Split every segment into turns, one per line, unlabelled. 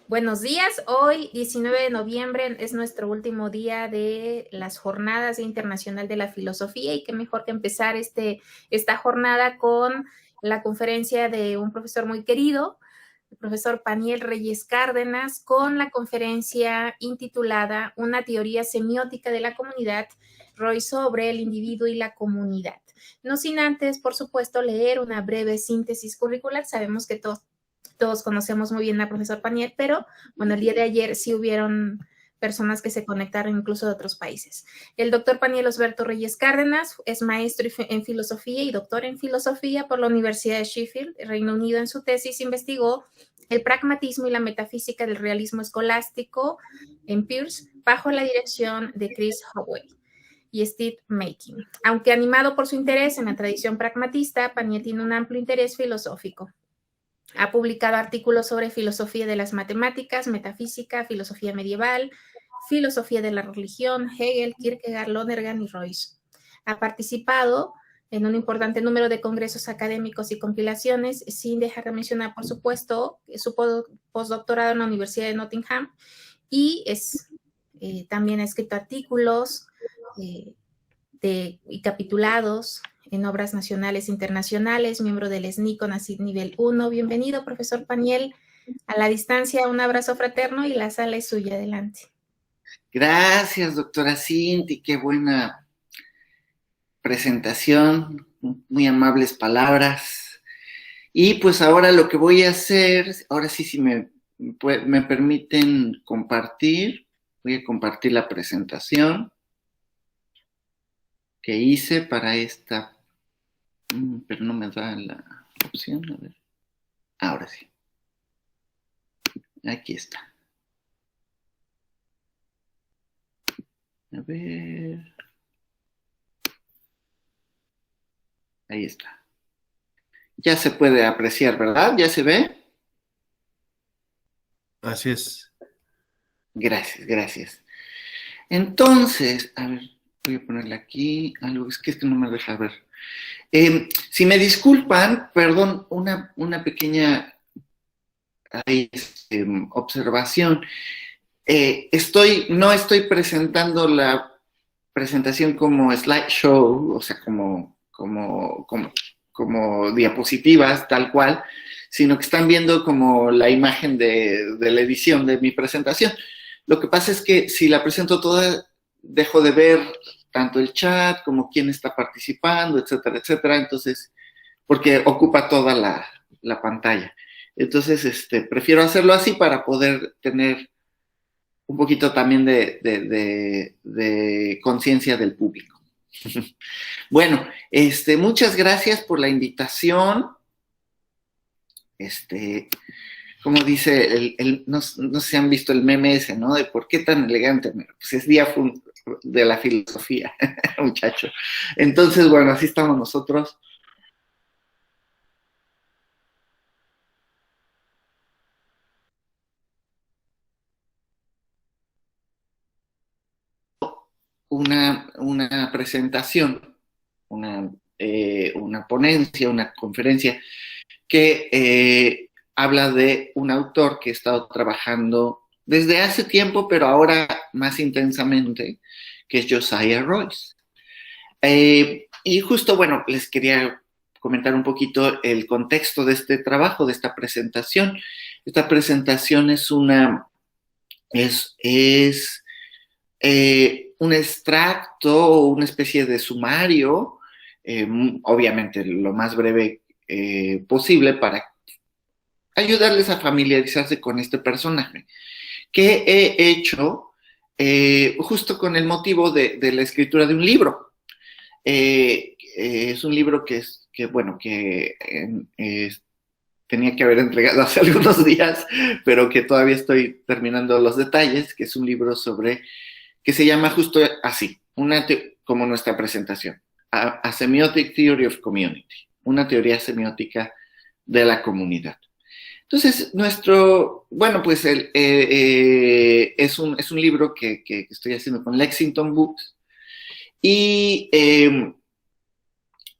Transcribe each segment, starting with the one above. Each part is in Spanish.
Buenos días, hoy 19 de noviembre es nuestro último día de las Jornadas Internacional de la Filosofía y qué mejor que empezar esta jornada con la conferencia de un profesor muy querido, el profesor Paniel Reyes Cárdenas, con la conferencia intitulada Una teoría semiótica de la comunidad, Roy, sobre el individuo y la comunidad. No sin antes, por supuesto, leer una breve síntesis curricular. Sabemos que todos conocemos muy bien al profesor Paniel, pero bueno, el día de ayer sí hubieron personas que se conectaron incluso de otros países. El doctor Paniel Osberto Reyes Cárdenas es maestro en filosofía y doctor en filosofía por la Universidad de Sheffield, Reino Unido. En su tesis investigó el pragmatismo y la metafísica del realismo escolástico en Peirce bajo la dirección de Chris Howey y Steve Makin. Aunque animado por su interés en la tradición pragmatista, Paniel tiene un amplio interés filosófico. Ha publicado artículos sobre filosofía de las matemáticas, metafísica, filosofía medieval, filosofía de la religión, Hegel, Kierkegaard, Lonergan y Royce. Ha participado en un importante número de congresos académicos y compilaciones, sin dejar de mencionar, por supuesto, su postdoctorado en la Universidad de Nottingham y también ha escrito artículos eh, y capitulados en obras nacionales e internacionales, miembro del SNI CONACYT nivel 1. Bienvenido, profesor Paniel, a la distancia, un abrazo fraterno y la sala es suya, adelante.
Gracias, doctora Cinti, qué buena presentación, muy amables palabras. Y pues ahora lo que voy a hacer, ahora sí, si me permiten compartir, voy a compartir la presentación que hice para esta, pero no me da la opción, a ver, ahora sí, aquí está. A ver, ahí está. Ya se puede apreciar, ¿verdad? ¿Ya se ve?
Así es.
Gracias, gracias. Entonces, a ver, voy a ponerle aquí algo, es que no me deja ver. Si me disculpan, perdón, una pequeña observación. No estoy presentando la presentación como slideshow, o sea, como diapositivas, tal cual, sino que están viendo como la imagen de la edición de mi presentación. Lo que pasa es que si la presento toda, dejo de ver tanto el chat como quién está participando, etcétera, etcétera. Entonces, porque ocupa toda la pantalla. Entonces, prefiero hacerlo así para poder tener un poquito también de conciencia del público. Bueno, muchas gracias por la invitación. Como dice, no sé si han visto el meme ese, ¿no? De por qué tan elegante. Pues es día de la filosofía, muchacho. Entonces, bueno, así estamos nosotros. Una presentación, una ponencia, una conferencia que habla de un autor que he estado trabajando desde hace tiempo, pero ahora más intensamente, que es Josiah Royce. Y justo, bueno, les quería comentar un poquito el contexto de este trabajo, de esta presentación. Esta presentación es un extracto o una especie de sumario, obviamente lo más breve posible para ayudarles a familiarizarse con este personaje, que he hecho justo con el motivo de la escritura de un libro. Es un libro que tenía que haber entregado hace algunos días, pero que todavía estoy terminando los detalles, que es un libro que se llama justo así, como nuestra presentación, A Semiotic Theory of Community, una teoría semiótica de la comunidad. Entonces, pues es un libro que estoy haciendo con Lexington Books y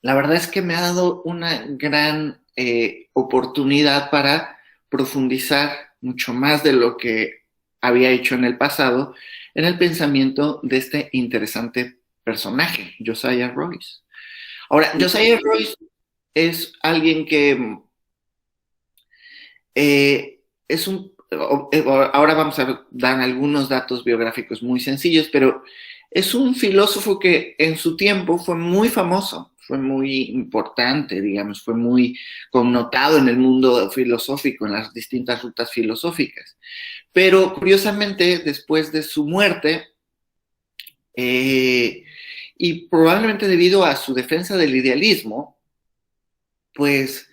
la verdad es que me ha dado una gran oportunidad para profundizar mucho más de lo que había hecho en el pasado, en el pensamiento de este interesante personaje, Josiah Royce. Ahora, Josiah Royce es alguien que es un... Ahora vamos a dar algunos datos biográficos muy sencillos, pero es un filósofo que en su tiempo fue muy famoso, fue muy importante, digamos, fue muy connotado en el mundo filosófico, en las distintas rutas filosóficas. Pero curiosamente, después de su muerte, y probablemente debido a su defensa del idealismo, pues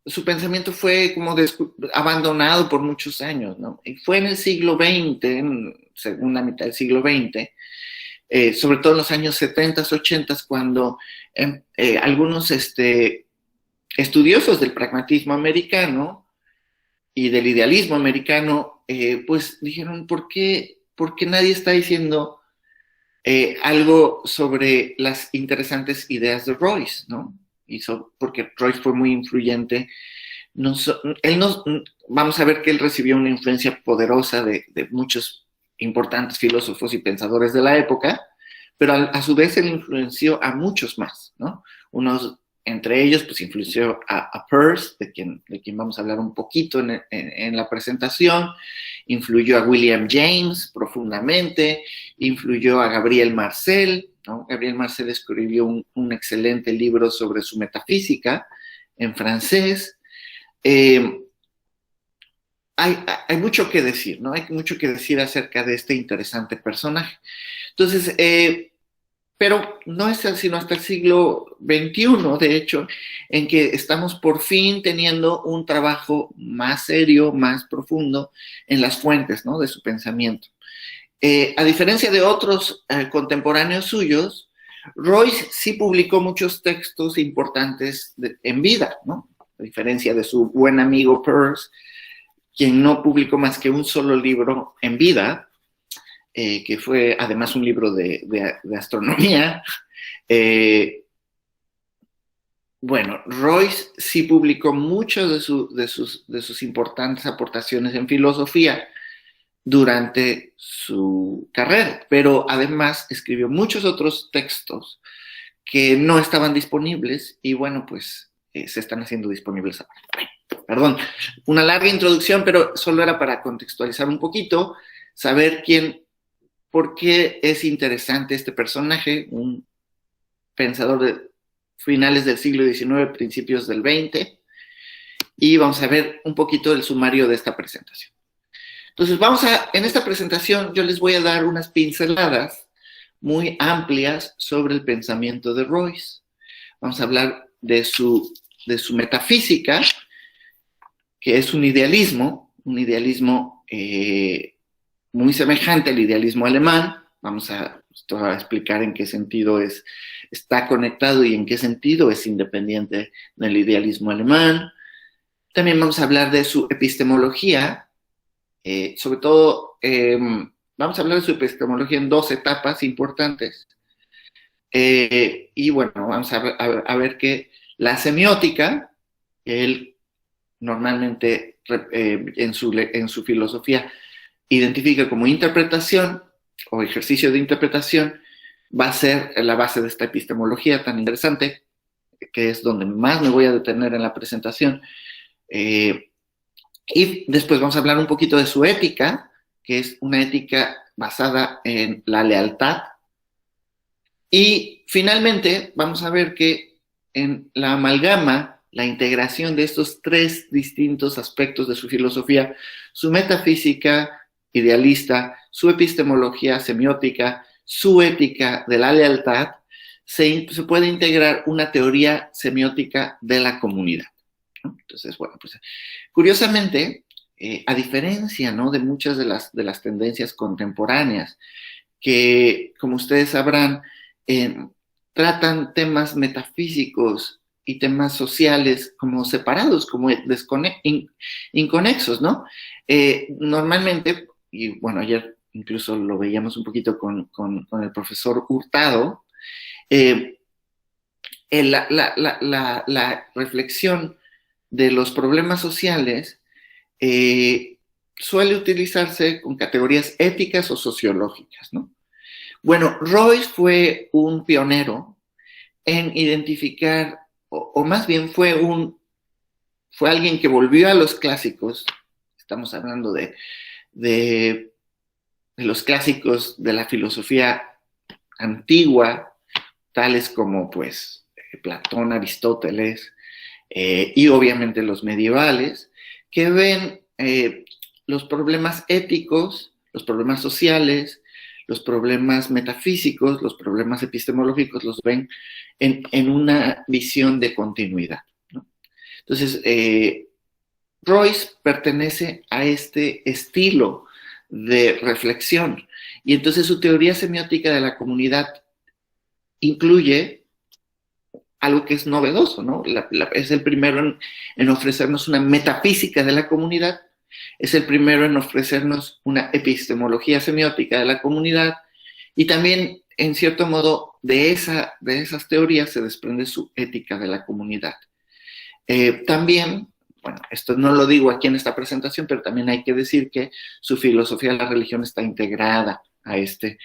su pensamiento fue como abandonado por muchos años, ¿no? Y fue en el siglo XX, en segunda mitad del siglo XX, sobre todo en los años 70, 80, cuando algunos estudiosos del pragmatismo americano y del idealismo americano, pues dijeron, ¿por qué nadie está diciendo algo sobre las interesantes ideas de Royce, ¿no? Porque Royce fue muy influyente. Vamos a ver que él recibió una influencia poderosa de muchos importantes filósofos y pensadores de la época, pero a su vez él influenció a muchos más, ¿no? Entre ellos, pues influenció a Peirce, de quien vamos a hablar un poquito en la presentación, influyó a William James profundamente, influyó a Gabriel Marcel, ¿no? Gabriel Marcel escribió un excelente libro sobre su metafísica en francés. Hay mucho que decir, ¿no? Hay mucho que decir acerca de este interesante personaje. Entonces, pero no es sino hasta el siglo XXI, de hecho, en que estamos por fin teniendo un trabajo más serio, más profundo en las fuentes, ¿no? De su pensamiento. A diferencia de otros contemporáneos suyos, Royce sí publicó muchos textos importantes en vida, ¿no? A diferencia de su buen amigo Peirce, quien no publicó más que un solo libro en vida, que fue además un libro de astronomía. Bueno, Royce sí publicó muchas de sus importantes aportaciones en filosofía durante su carrera, pero además escribió muchos otros textos que no estaban disponibles y bueno, pues se están haciendo disponibles ahora. Bueno, perdón, una larga introducción, pero solo era para contextualizar un poquito, saber por qué es interesante este personaje, un pensador de finales del siglo XIX, principios del XX, y vamos a ver un poquito el sumario de esta presentación. Entonces, en esta presentación yo les voy a dar unas pinceladas muy amplias sobre el pensamiento de Royce. Vamos a hablar de su metafísica, que es un idealismo muy semejante al idealismo alemán. Vamos a explicar en qué sentido está conectado y en qué sentido es independiente del idealismo alemán. También vamos a hablar de su epistemología, sobre todo vamos a hablar de su epistemología en dos etapas importantes. Y bueno, vamos a ver que la semiótica, que él normalmente en su filosofía identifica como interpretación o ejercicio de interpretación, va a ser la base de esta epistemología tan interesante, que es donde más me voy a detener en la presentación. Y después vamos a hablar un poquito de su ética, que es una ética basada en la lealtad. Y finalmente vamos a ver que en la amalgama, la integración de estos tres distintos aspectos de su filosofía, su metafísica idealista, su epistemología semiótica, su ética de la lealtad, se puede integrar una teoría semiótica de la comunidad, ¿no? Entonces, bueno, pues curiosamente, a diferencia, ¿no?, de muchas de las tendencias contemporáneas que, como ustedes sabrán, tratan temas metafísicos y temas sociales como separados, como inconexos, ¿no? Normalmente, y bueno, ayer incluso lo veíamos un poquito con el profesor Hurtado, la reflexión de los problemas sociales suele utilizarse con categorías éticas o sociológicas, ¿no? Bueno, Royce fue un pionero en identificar, o más bien fue alguien que volvió a los clásicos. Estamos hablando de los clásicos de la filosofía antigua, tales como pues Platón, Aristóteles, y obviamente los medievales, que ven los problemas éticos, los problemas sociales, los problemas metafísicos, los problemas epistemológicos, los ven en una visión de continuidad, ¿no? Entonces, Royce pertenece a este estilo de reflexión, y entonces su teoría semiótica de la comunidad incluye algo que es novedoso, ¿no? Es el primero en ofrecernos una metafísica de la comunidad, es el primero en ofrecernos una epistemología semiótica de la comunidad, y también, en cierto modo, de esas teorías se desprende su ética de la comunidad. También, bueno, esto no lo digo aquí en esta presentación, pero también hay que decir que su filosofía de la religión está integrada a este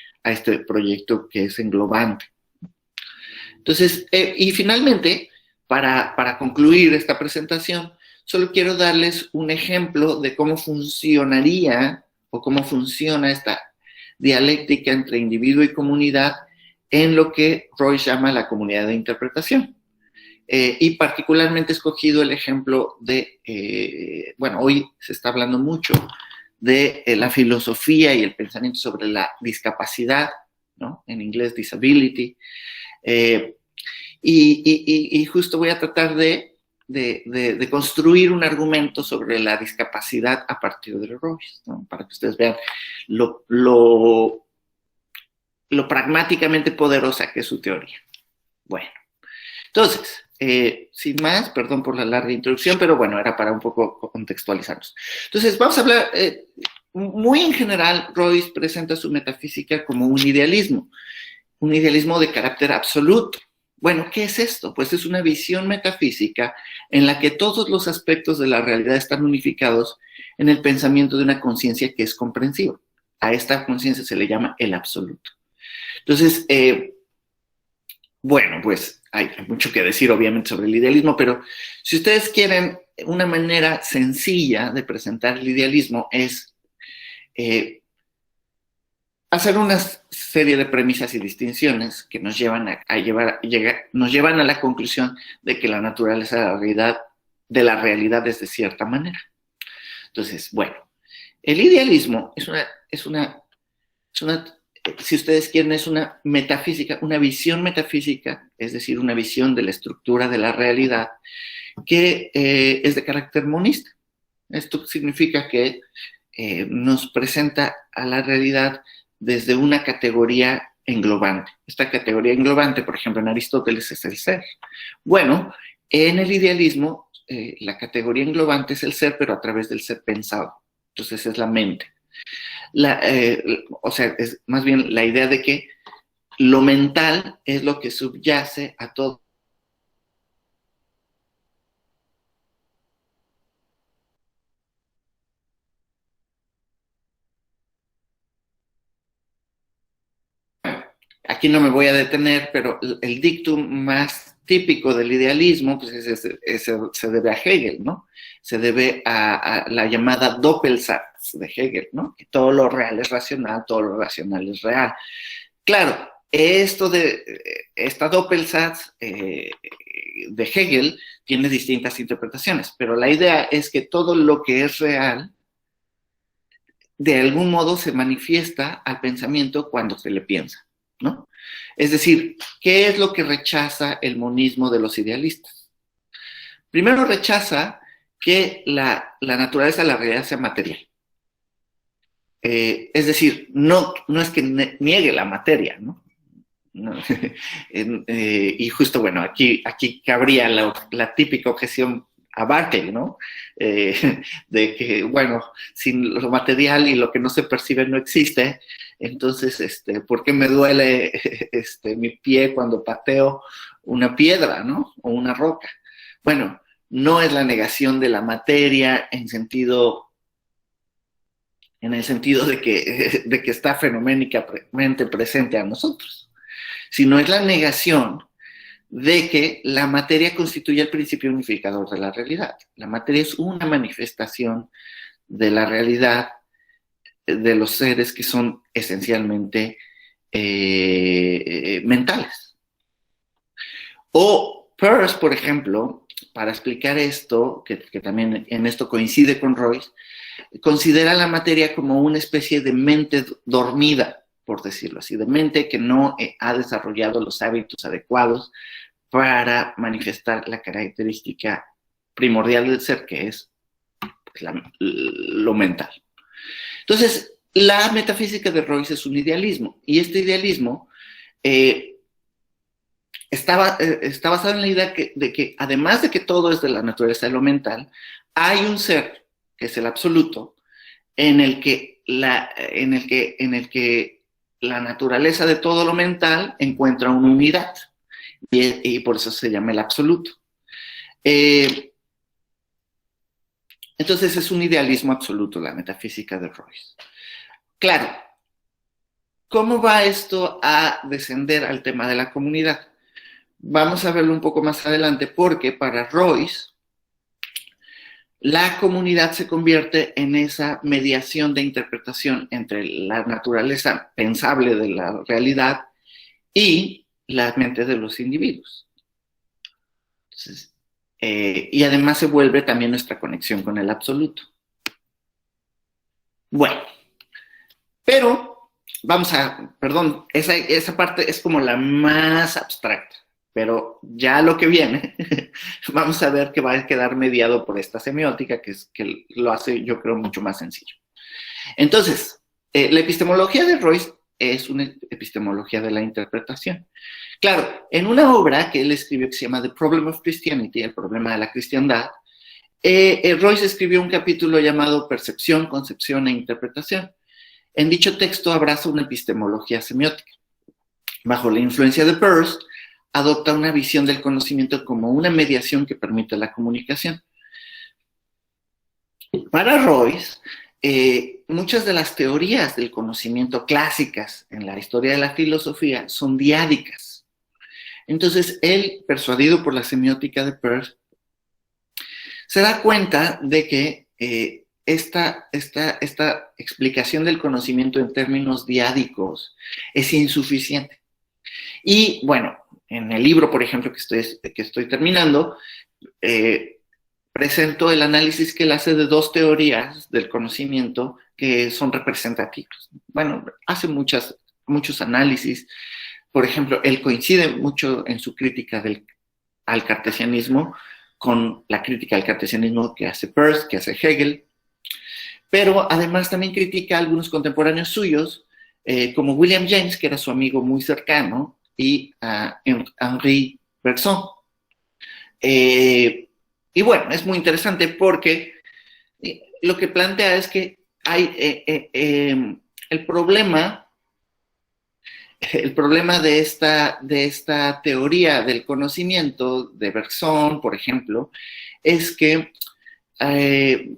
proyecto que es englobante. Entonces, y finalmente, para concluir esta presentación, solo quiero darles un ejemplo de cómo funcionaría o cómo funciona esta dialéctica entre individuo y comunidad en lo que Royce llama la comunidad de interpretación. Y particularmente he escogido el ejemplo de, bueno, hoy se está hablando mucho de la filosofía y el pensamiento sobre la discapacidad, ¿no? En inglés, disability. Y justo voy a tratar de construir un argumento sobre la discapacidad a partir de Royce, ¿no? Para que ustedes vean lo pragmáticamente poderosa que es su teoría. Bueno, entonces, sin más, perdón por la larga introducción, pero bueno, era para un poco contextualizarnos. Entonces, vamos a hablar, muy en general, Royce presenta su metafísica como un idealismo de carácter absoluto. Bueno, ¿qué es esto? Pues es una visión metafísica en la que todos los aspectos de la realidad están unificados en el pensamiento de una conciencia que es comprensiva. A esta conciencia se le llama el absoluto. Entonces, bueno, pues hay mucho que decir obviamente sobre el idealismo, pero si ustedes quieren una manera sencilla de presentar el idealismo es hacer una serie de premisas y distinciones que nos llevan a la conclusión de que la naturaleza de la realidad es de cierta manera. Entonces, bueno, el idealismo es una, si ustedes quieren, es una metafísica, una visión metafísica, es decir, una visión de la estructura de la realidad que es de carácter monista. Esto significa que nos presenta a la realidad desde una categoría englobante. Esta categoría englobante, por ejemplo, en Aristóteles es el ser. Bueno, en el idealismo, la categoría englobante es el ser, pero a través del ser pensado. Entonces es la mente. O sea, es más bien la idea de que lo mental es lo que subyace a todo. Aquí no me voy a detener, pero el dictum más típico del idealismo pues se debe a Hegel, ¿no? Se debe a la llamada Doppelsatz de Hegel, ¿no? Que todo lo real es racional, todo lo racional es real. Claro, esta Doppelsatz de Hegel tiene distintas interpretaciones, pero la idea es que todo lo que es real de algún modo se manifiesta al pensamiento cuando se le piensa, ¿no? Es decir, ¿qué es lo que rechaza el monismo de los idealistas? Primero rechaza que la naturaleza de la realidad sea material. Es decir, no es que niegue la materia, ¿no? Y justo, bueno, aquí cabría la típica objeción a Barthes, ¿no? De que, bueno, sin lo material y lo que no se percibe no existe, entonces, ¿por qué me duele mi pie cuando pateo una piedra, ¿no? O una roca? Bueno, no es la negación de la materia en el sentido de que está fenoménicamente presente a nosotros, sino es la negación de que la materia constituye el principio unificador de la realidad. La materia es una manifestación de la realidad de los seres que son esencialmente mentales. O Peirce, por ejemplo, para explicar esto, que también en esto coincide con Royce, considera la materia como una especie de mente dormida, por decirlo así, de mente que no ha desarrollado los hábitos adecuados para manifestar la característica primordial del ser, que es lo mental. Entonces, la metafísica de Royce es un idealismo, y este idealismo está basado en la idea de que además de que todo es de la naturaleza de lo mental, hay un ser, que es el absoluto, en el que la naturaleza de todo lo mental encuentra una unidad, y por eso se llama el absoluto. Entonces es un idealismo absoluto la metafísica de Royce. Claro, ¿cómo va esto a descender al tema de la comunidad? Vamos a verlo un poco más adelante, porque para Royce la comunidad se convierte en esa mediación de interpretación entre la naturaleza pensable de la realidad y la mente de los individuos. Entonces, y además se vuelve también nuestra conexión con el absoluto. Bueno, pero esa parte es como la más abstracta, pero ya lo que viene, vamos a ver que va a quedar mediado por esta semiótica, que lo hace, yo creo, mucho más sencillo. Entonces, la epistemología de Royce es una epistemología de la interpretación. Claro, en una obra que él escribió que se llama The Problem of Christianity, el problema de la cristiandad, Royce escribió un capítulo llamado Percepción, Concepción e Interpretación. En dicho texto abraza una epistemología semiótica. Bajo la influencia de Peirce, adopta una visión del conocimiento como una mediación que permite la comunicación. Para Royce, muchas de las teorías del conocimiento clásicas en la historia de la filosofía son diádicas. Entonces, él, persuadido por la semiótica de Peirce, se da cuenta de que esta explicación del conocimiento en términos diádicos es insuficiente. Y, bueno, en el libro, por ejemplo, que estoy terminando, presento el análisis que él hace de dos teorías del conocimiento que son representativas. Bueno, hace muchos análisis. Por ejemplo, él coincide mucho en su crítica al cartesianismo con la crítica al cartesianismo que hace Peirce, que hace Hegel, pero además también critica a algunos contemporáneos suyos, como William James, que era su amigo muy cercano, y a Henri Bergson. Y bueno, es muy interesante porque lo que plantea es que hay el problema de esta teoría del conocimiento de Bergson, por ejemplo, es que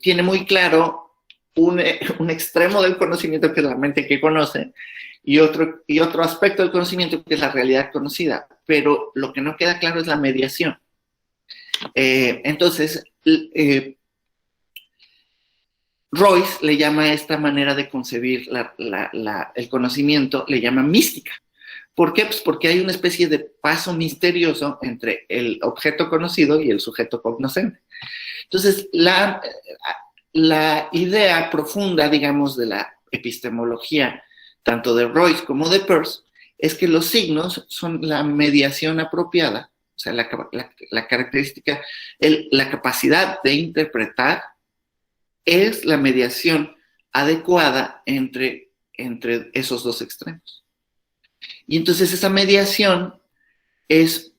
tiene muy claro un extremo del conocimiento que es la mente que conoce y otro aspecto del conocimiento que es la realidad conocida, pero lo que no queda claro es la mediación. Entonces, Royce le llama a esta manera de concebir el conocimiento, le llama mística. ¿Por qué? Pues porque hay una especie de paso misterioso entre el objeto conocido y el sujeto cognoscente. Entonces, la idea profunda, digamos, de la epistemología, tanto de Royce como de Peirce, es que los signos son la mediación apropiada, o sea, la característica, la capacidad de interpretar es la mediación adecuada entre esos dos extremos. Y entonces esa mediación es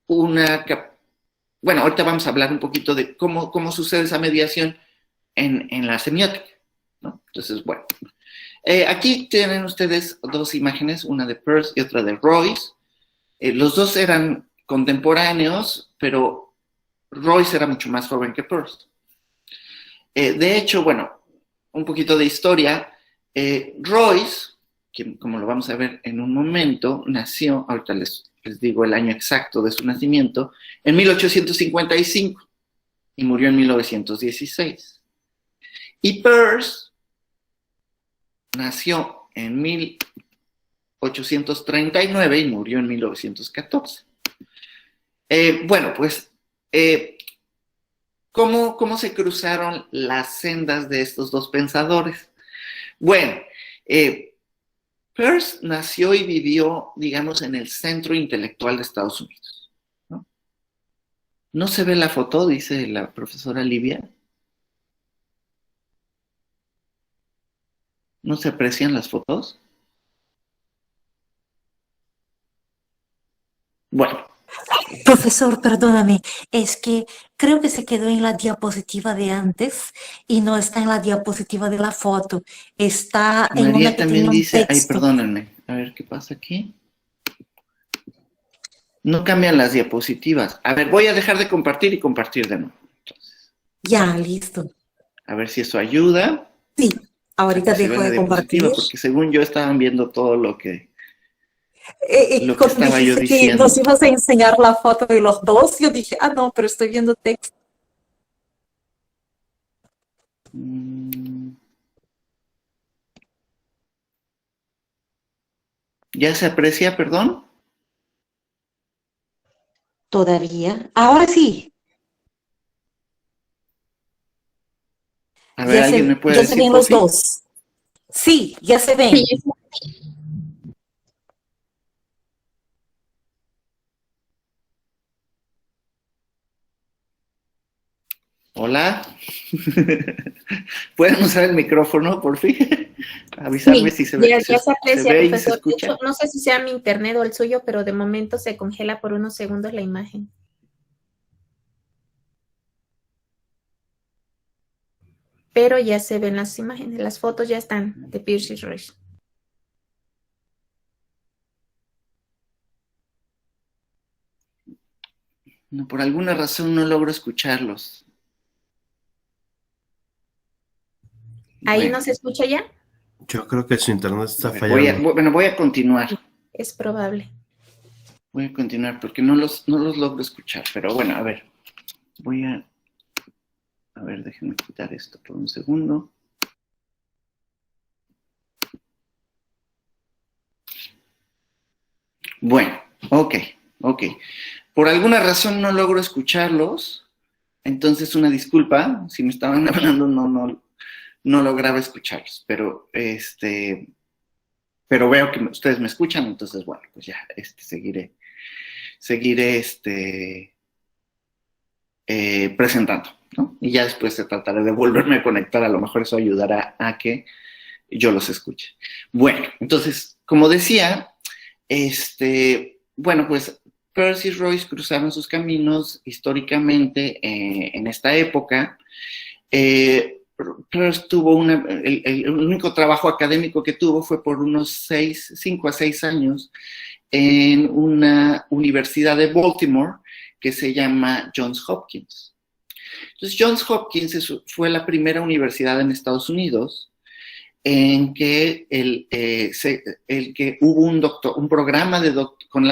bueno, ahorita vamos a hablar un poquito de cómo sucede esa mediación en la semiótica, ¿no? Entonces, bueno, aquí tienen ustedes dos imágenes, una de Peirce y otra de Royce. Los dos eran contemporáneos, pero Royce era mucho más joven que Peirce. De hecho, bueno, un poquito de historia. Royce, que como lo vamos a ver en un momento, nació, ahorita les digo el año exacto de su nacimiento, en 1855 y murió en 1916. Y Peirce nació en 1839 y murió en 1914. Bueno, pues, ¿cómo se cruzaron las sendas de estos dos pensadores? Bueno, Peirce nació y vivió, digamos, en el centro intelectual de Estados Unidos. ¿No se ve la foto? Dice la profesora Livia. ¿No se aprecian las fotos? Bueno.
Profesor, perdóname, es que creo que se quedó en la diapositiva de antes y no está en la diapositiva de la foto. Está en
María
una que
también
tenía un
dice, ay,
texto.
perdónenme, a ver qué pasa aquí. No cambian las diapositivas. A ver, voy a dejar de compartir y compartir de nuevo. Entonces,
Ya, listo.
a ver si eso ayuda.
Sí, ahorita dejo de compartir.
Porque según yo estaban viendo todo lo que
Cuando
estaba yo
dijiste que
diciendo.
nos ibas a enseñar la foto de los dos, yo dije, ah, no, pero estoy viendo texto.
¿Ya se aprecia, perdón?
Todavía. Ahora sí.
A ver, ¿alguien me puede
ya
decir
se ven
por
los
sí?
dos. Sí, ya se ven.
Sí,
Hola. ¿Pueden usar el micrófono, por fin? Avisarme si se ve,
ya se aprecia,
se ve y se
profesor. De
escucha.
hecho, no sé si sea mi internet o el suyo, pero de momento se congela por unos segundos la imagen. Pero ya se ven las imágenes, las fotos ya están de Peirce y Royce.
No, por alguna razón no logro escucharlos.
¿Ahí
Bueno.
no se escucha ya?
Yo creo que su internet está fallando.
Voy a continuar.
Es probable.
Voy a continuar porque no los logro escuchar. Pero bueno, a ver. A ver, déjenme quitar esto por un segundo. Bueno, ok. Por alguna razón no logro escucharlos. Entonces, una disculpa. Si me estaban hablando, no lograba escucharlos. Pero veo que ustedes me escuchan. Entonces, bueno, pues ya seguiré presentando, ¿no? Y ya después se trataré de volverme a conectar, a lo mejor eso ayudará a que yo los escuche. Bueno, entonces, como decía, bueno, pues Peirce y Royce cruzaron sus caminos históricamente en esta época. Peirce tuvo el único trabajo académico que tuvo fue por unos 5 a 6 años en una universidad de Baltimore que se llama Johns Hopkins. Entonces, Johns Hopkins fue la primera universidad en Estados Unidos en que que hubo un programa de con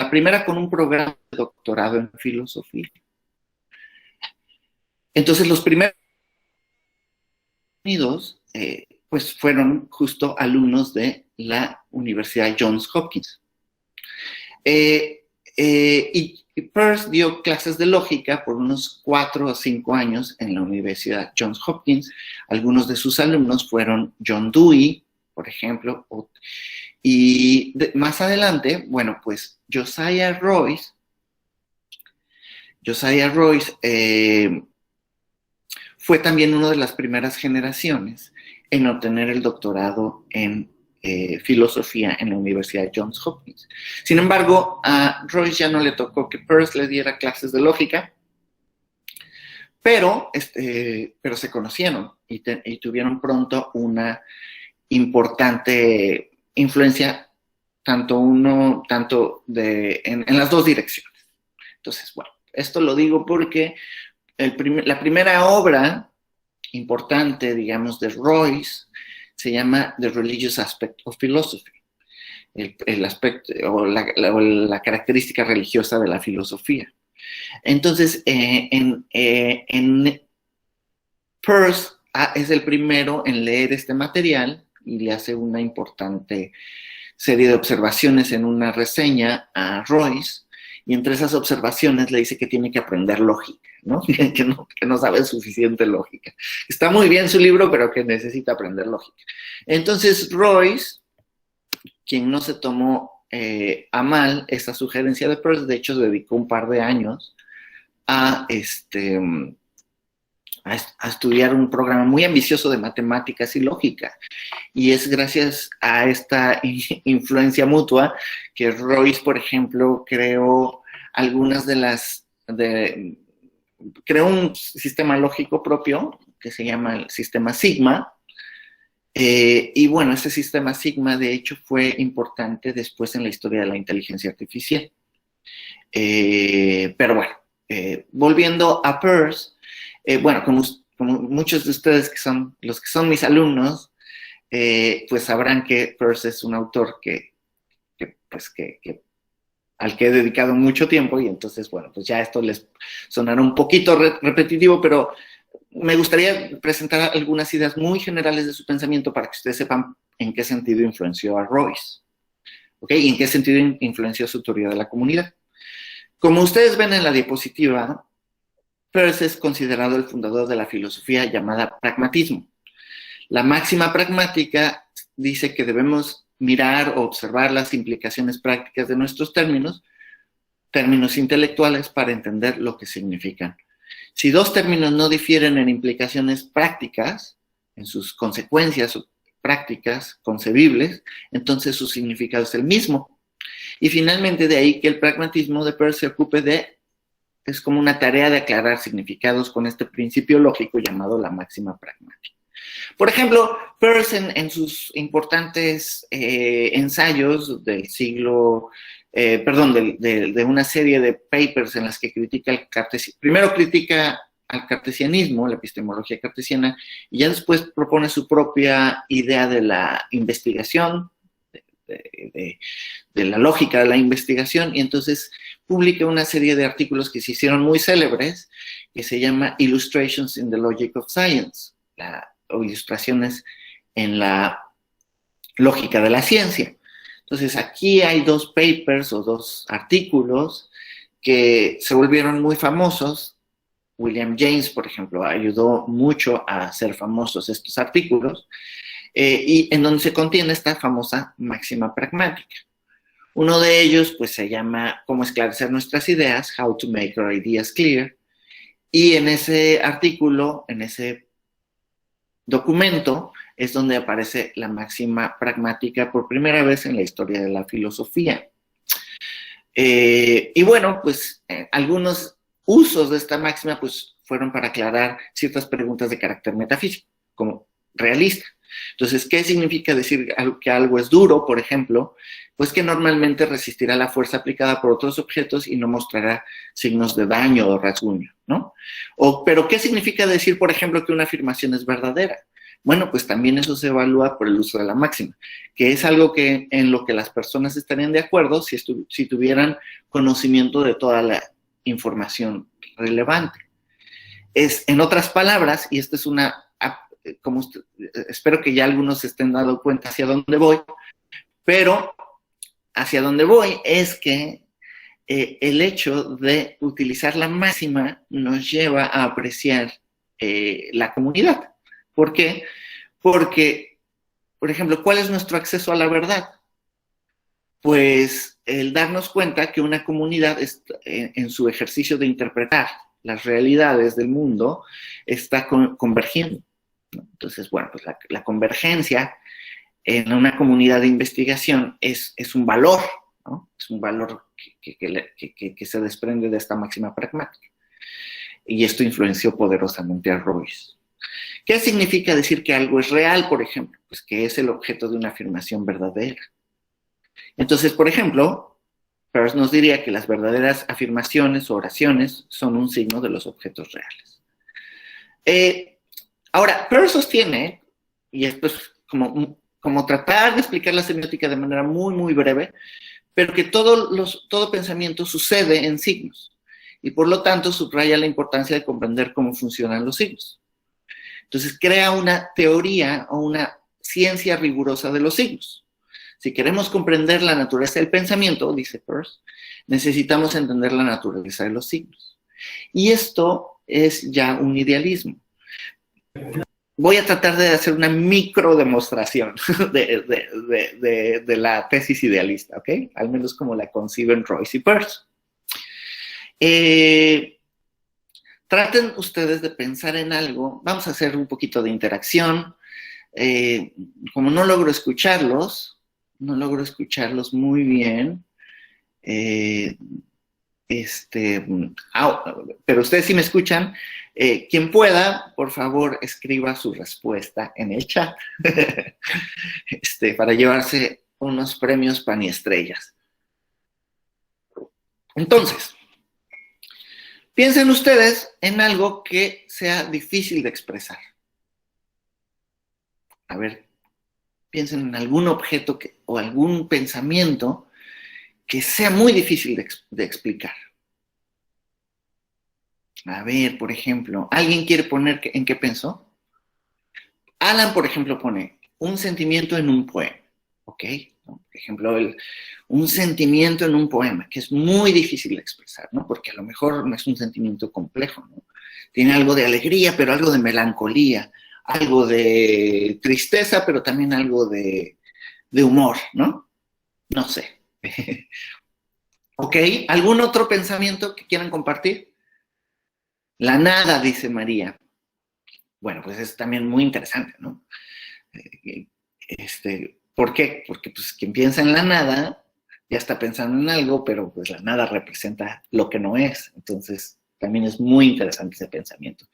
un programa de doctorado en filosofía. Entonces, los primeros unidos pues fueron justo alumnos de la Universidad Johns Hopkins. Y Peirce dio clases de lógica por unos 4 o 5 años en la Universidad Johns Hopkins. Algunos de sus alumnos fueron John Dewey, por ejemplo, y más adelante, bueno, pues Josiah Royce fue también una de las primeras generaciones en obtener el doctorado en filosofía en la Universidad Johns Hopkins. Sin embargo, a Royce ya no le tocó que Peirce le diera clases de lógica, pero se conocieron y tuvieron pronto una importante influencia en las dos direcciones. Entonces, bueno, esto lo digo porque la primera obra importante, digamos, de Royce se llama The Religious Aspect of Philosophy, el aspecto o la característica religiosa de la filosofía. Entonces, en Peirce es el primero en leer este material y le hace una importante serie de observaciones en una reseña a Royce, y entre esas observaciones le dice que tiene que aprender lógica, ¿no? Que no sabe suficiente lógica. Está muy bien su libro, pero que necesita aprender lógica. Entonces Royce, quien no se tomó a mal esa sugerencia de Peirce, de hecho dedicó un par de años a estudiar un programa muy ambicioso de matemáticas y lógica. Y es gracias a esta influencia mutua que Royce, por ejemplo, creó creó un sistema lógico propio que se llama el sistema sigma. Y bueno, ese sistema sigma, de hecho, fue importante después en la historia de la inteligencia artificial. Pero bueno, volviendo a Peirce, bueno, como muchos de ustedes que son mis alumnos, pues sabrán que Peirce es un autor al que he dedicado mucho tiempo, y entonces, bueno, pues ya esto les sonará un poquito repetitivo, pero me gustaría presentar algunas ideas muy generales de su pensamiento para que ustedes sepan en qué sentido influenció a Royce, ¿ok? Y en qué sentido influenció su teoría de la comunidad. Como ustedes ven en la diapositiva, Peirce es considerado el fundador de la filosofía llamada pragmatismo. La máxima pragmática dice que debemos mirar o observar las implicaciones prácticas de nuestros términos intelectuales, para entender lo que significan. Si dos términos no difieren en implicaciones prácticas, en sus consecuencias prácticas concebibles, entonces su significado es el mismo. Y finalmente, de ahí que el pragmatismo de Peirce se ocupe es como una tarea de aclarar significados con este principio lógico llamado la máxima pragmática. Por ejemplo, Peirce en sus importantes ensayos del siglo, de una serie de papers en las que critica primero critica al cartesianismo, la epistemología cartesiana, y ya después propone su propia idea de la investigación, de la lógica de la investigación, y entonces publica una serie de artículos que se hicieron muy célebres, que se llama Illustrations in the Logic of Science, o ilustraciones en la lógica de la ciencia. Entonces aquí hay dos papers o dos artículos que se volvieron muy famosos. William James, por ejemplo, ayudó mucho a hacer famosos estos artículos, y en donde se contiene esta famosa máxima pragmática. Uno de ellos, pues, se llama Cómo esclarecer nuestras ideas, How to make our ideas clear, y en ese artículo, en ese documento, es donde aparece la máxima pragmática por primera vez en la historia de la filosofía. Y bueno, pues, algunos usos de esta máxima, pues, fueron para aclarar ciertas preguntas de carácter metafísico, como realista. Entonces, ¿qué significa decir que algo es duro, por ejemplo? Pues que normalmente resistirá la fuerza aplicada por otros objetos y no mostrará signos de daño o rasguño, ¿no? Pero, ¿qué significa decir, por ejemplo, que una afirmación es verdadera? Bueno, pues también eso se evalúa por el uso de la máxima, que es algo en lo que las personas estarían de acuerdo si tuvieran conocimiento de toda la información relevante. En otras palabras, y esta es espero que ya algunos se estén dando cuenta hacia dónde voy, pero hacia dónde voy es que el hecho de utilizar la máxima nos lleva a apreciar la comunidad. ¿Por qué? Porque, por ejemplo, ¿cuál es nuestro acceso a la verdad? Pues el darnos cuenta que una comunidad en su ejercicio de interpretar las realidades del mundo está convergiendo. Entonces, bueno, pues la convergencia en una comunidad de investigación es un valor, ¿no? Es un valor que se desprende de esta máxima pragmática. Y esto influenció poderosamente a Royce. ¿Qué significa decir que algo es real, por ejemplo? Pues que es el objeto de una afirmación verdadera. Entonces, por ejemplo, Peirce nos diría que las verdaderas afirmaciones o oraciones son un signo de los objetos reales. Ahora, Peirce sostiene, y esto es como tratar de explicar la semiótica de manera muy, muy breve, pero que todo pensamiento sucede en signos, y por lo tanto subraya la importancia de comprender cómo funcionan los signos. Entonces crea una teoría o una ciencia rigurosa de los signos. Si queremos comprender la naturaleza del pensamiento, dice Peirce, necesitamos entender la naturaleza de los signos. Y esto es ya un idealismo. Voy a tratar de hacer una micro demostración de la tesis idealista, ¿ok? Al menos como la conciben Royce y Peirce. Traten ustedes de pensar en algo. Vamos a hacer un poquito de interacción. Como no logro escucharlos muy bien, pero ustedes sí me escuchan. Quien pueda, por favor, escriba su respuesta en el chat para llevarse unos premios pan y estrellas. Entonces, piensen ustedes en algo que sea difícil de expresar. A ver, piensen en algún objeto o algún pensamiento que sea muy difícil de explicar. A ver, por ejemplo, ¿alguien quiere poner en qué pensó? Alan, por ejemplo, pone un sentimiento en un poema, ¿ok? Por ejemplo, un sentimiento en un poema, que es muy difícil de expresar, ¿no? Porque a lo mejor no es un sentimiento complejo, ¿no? Tiene algo de alegría, pero algo de melancolía, algo de tristeza, pero también algo de humor, ¿no? No sé. ¿Ok? ¿Algún otro pensamiento que quieran compartir? La nada, dice María. Bueno, pues es también muy interesante, ¿no? ¿Por qué? Porque pues quien piensa en la nada ya está pensando en algo, pero pues la nada representa lo que no es. Entonces, también es muy interesante ese pensamiento.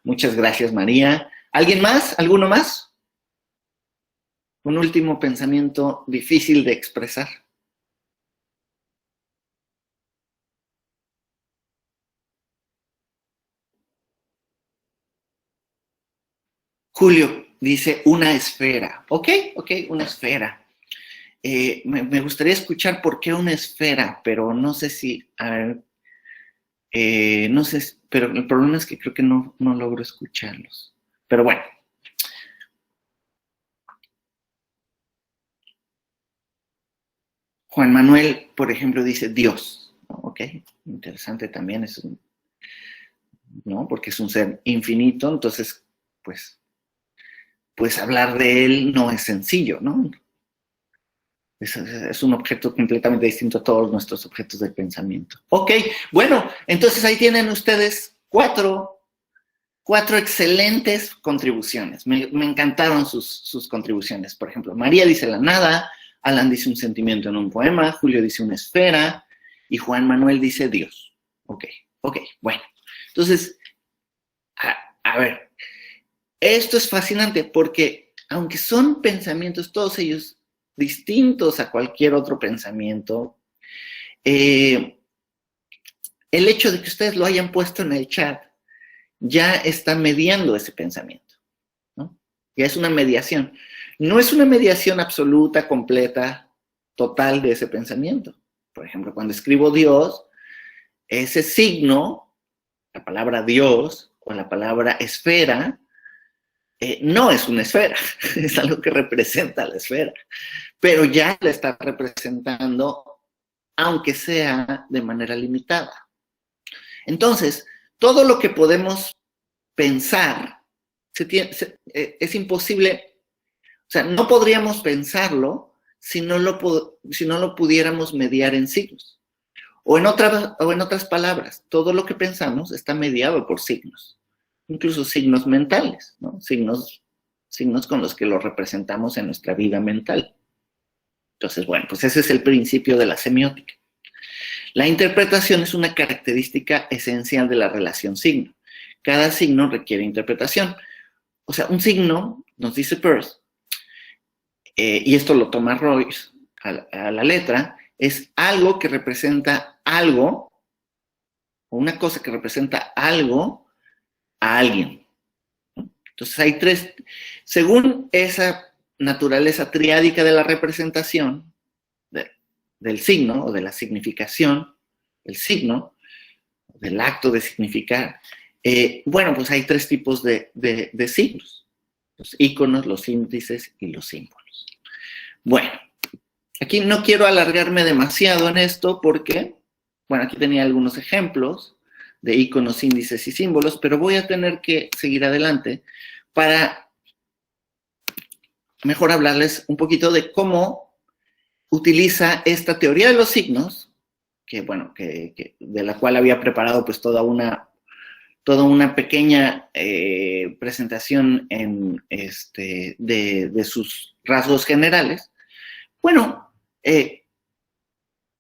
Muchas gracias, María. ¿Alguien más? ¿Alguno más? Un último pensamiento difícil de expresar. Julio dice una esfera. Ok, una esfera. Me gustaría escuchar por qué una esfera, pero no sé si... A ver, no sé, pero el problema es que creo que no logro escucharlos. Pero bueno. Juan Manuel, por ejemplo, dice Dios. Ok, interesante también, ¿no? Porque es un ser infinito, entonces, pues hablar de él no es sencillo, ¿no? Es un objeto completamente distinto a todos nuestros objetos del pensamiento. Ok, bueno, entonces ahí tienen ustedes cuatro excelentes contribuciones. Me encantaron sus contribuciones. Por ejemplo, María dice la nada, Alan dice un sentimiento en un poema, Julio dice una esfera y Juan Manuel dice Dios. Ok, bueno. Entonces, a ver, esto es fascinante porque aunque son pensamientos, todos ellos distintos a cualquier otro pensamiento, el hecho de que ustedes lo hayan puesto en el chat ya está mediando ese pensamiento, ¿no? Ya es una mediación. No es una mediación absoluta, completa, total de ese pensamiento. Por ejemplo, cuando escribo Dios, ese signo, la palabra Dios o la palabra esfera, no es una esfera, es algo que representa la esfera, pero ya la está representando, aunque sea de manera limitada. Entonces, todo lo que podemos pensar es imposible, o sea, no podríamos pensarlo si no lo pudiéramos mediar en signos. O en otras palabras, todo lo que pensamos está mediado por signos, incluso signos mentales, ¿no? Signos con los que lo representamos en nuestra vida mental. Entonces, bueno, pues ese es el principio de la semiótica. La interpretación es una característica esencial de la relación signo. Cada signo requiere interpretación. O sea, un signo, nos dice Peirce, y esto lo toma Royce a la letra, es algo que representa algo, o una cosa que representa algo a alguien. Entonces hay tres, según esa naturaleza triádica de la representación, del signo o de la significación, el signo, del acto de significar, bueno, pues hay tres tipos de signos: los íconos, los índices y los símbolos. Bueno, aquí no quiero alargarme demasiado en esto porque, bueno, aquí tenía algunos ejemplos de íconos, índices y símbolos, pero voy a tener que seguir adelante para mejor hablarles un poquito de cómo utiliza esta teoría de los signos, que bueno, de la cual había preparado pues toda una pequeña presentación de sus rasgos generales. Bueno,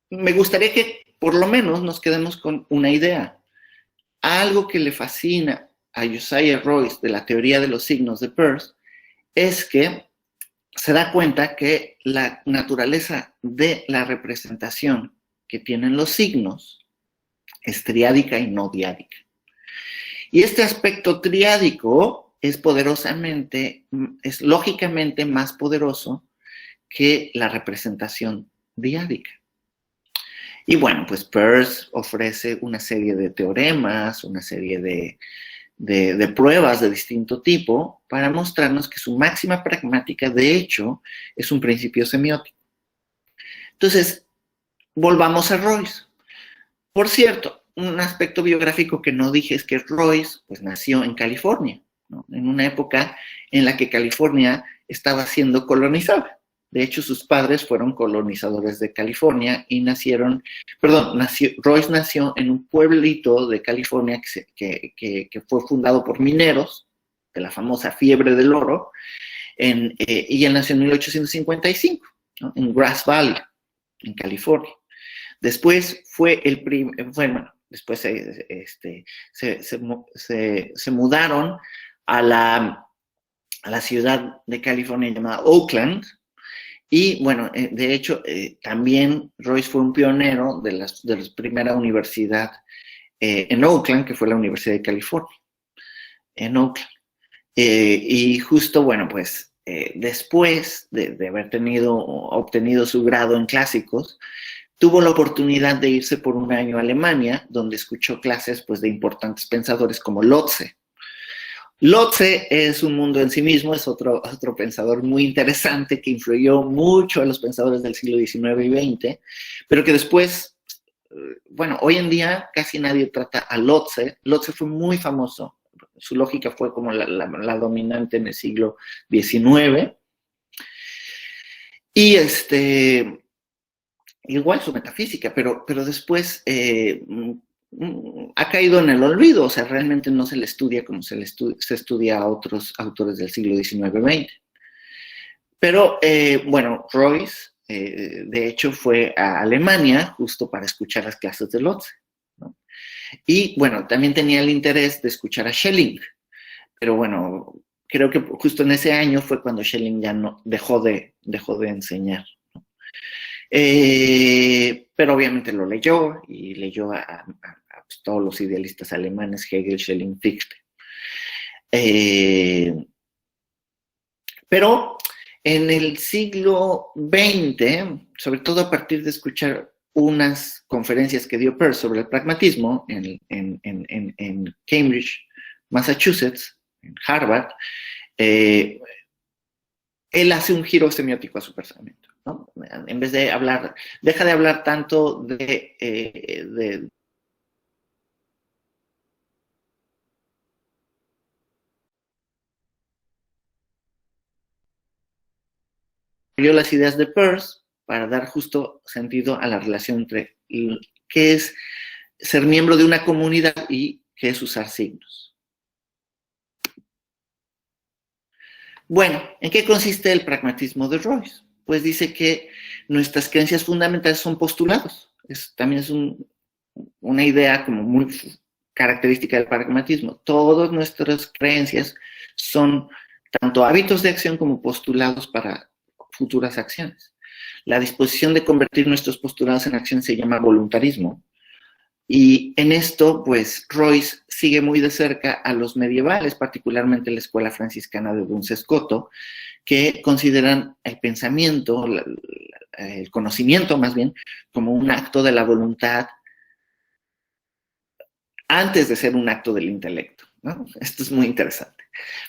me gustaría que por lo menos nos quedemos con una idea. Algo que le fascina a Josiah Royce de la teoría de los signos de Peirce es que se da cuenta que la naturaleza de la representación que tienen los signos es triádica y no diádica. Y este aspecto triádico es lógicamente más poderoso que la representación diádica. Y bueno, pues Peirce ofrece una serie de teoremas, una serie de pruebas de distinto tipo para mostrarnos que su máxima pragmática, de hecho, es un principio semiótico. Entonces, volvamos a Royce. Por cierto, un aspecto biográfico que no dije es que Royce pues, nació en California, ¿no? En una época en la que California estaba siendo colonizada. De hecho, sus padres fueron colonizadores de California y Royce nació en un pueblito de California que fue fundado por mineros de la famosa fiebre del oro, y él nació en 1855, ¿no? En Grass Valley, en California. Después después se mudaron a la ciudad de California llamada Oakland. Y bueno, de hecho, también Royce fue un pionero de la primera universidad en Oakland, que fue la Universidad de California, en Oakland. Y justo, bueno, pues después de haber obtenido su grado en clásicos, tuvo la oportunidad de irse por un año a Alemania, donde escuchó clases pues, de importantes pensadores como Lotze. Lotze es un mundo en sí mismo, es otro pensador muy interesante que influyó mucho a los pensadores del siglo XIX y XX, pero que después, bueno, hoy en día casi nadie trata a Lotze. Lotze fue muy famoso, su lógica fue como la dominante en el siglo XIX, y igual su metafísica, pero después ha caído en el olvido, o sea, realmente no se le estudia como se estudia a otros autores del siglo XIX-XX. Pero, bueno, Royce, de hecho, fue a Alemania justo para escuchar las clases de Lotze, ¿no? Y, bueno, también tenía el interés de escuchar a Schelling, pero, bueno, creo que justo en ese año fue cuando Schelling ya dejó de enseñar, ¿no? Pero obviamente lo leyó, y leyó a todos los idealistas alemanes, Hegel, Schelling, Fichte. Pero en el siglo XX, sobre todo a partir de escuchar unas conferencias que dio Peirce sobre el pragmatismo en Cambridge, Massachusetts, en Harvard, él hace un giro semiótico a su pensamiento, ¿no? En vez de deja de hablar tanto de las ideas de Peirce para dar justo sentido a la relación entre qué es ser miembro de una comunidad y qué es usar signos. Bueno, ¿en qué consiste el pragmatismo de Royce? Pues dice que nuestras creencias fundamentales son postulados. También es una idea como muy característica del pragmatismo. Todas nuestras creencias son tanto hábitos de acción como postulados para futuras acciones. La disposición de convertir nuestros postulados en acción se llama voluntarismo. Y en esto, pues, Royce sigue muy de cerca a los medievales, particularmente la escuela franciscana de Duns Scoto, que consideran el pensamiento, el conocimiento más bien, como un acto de la voluntad antes de ser un acto del intelecto, ¿no? Esto es muy interesante.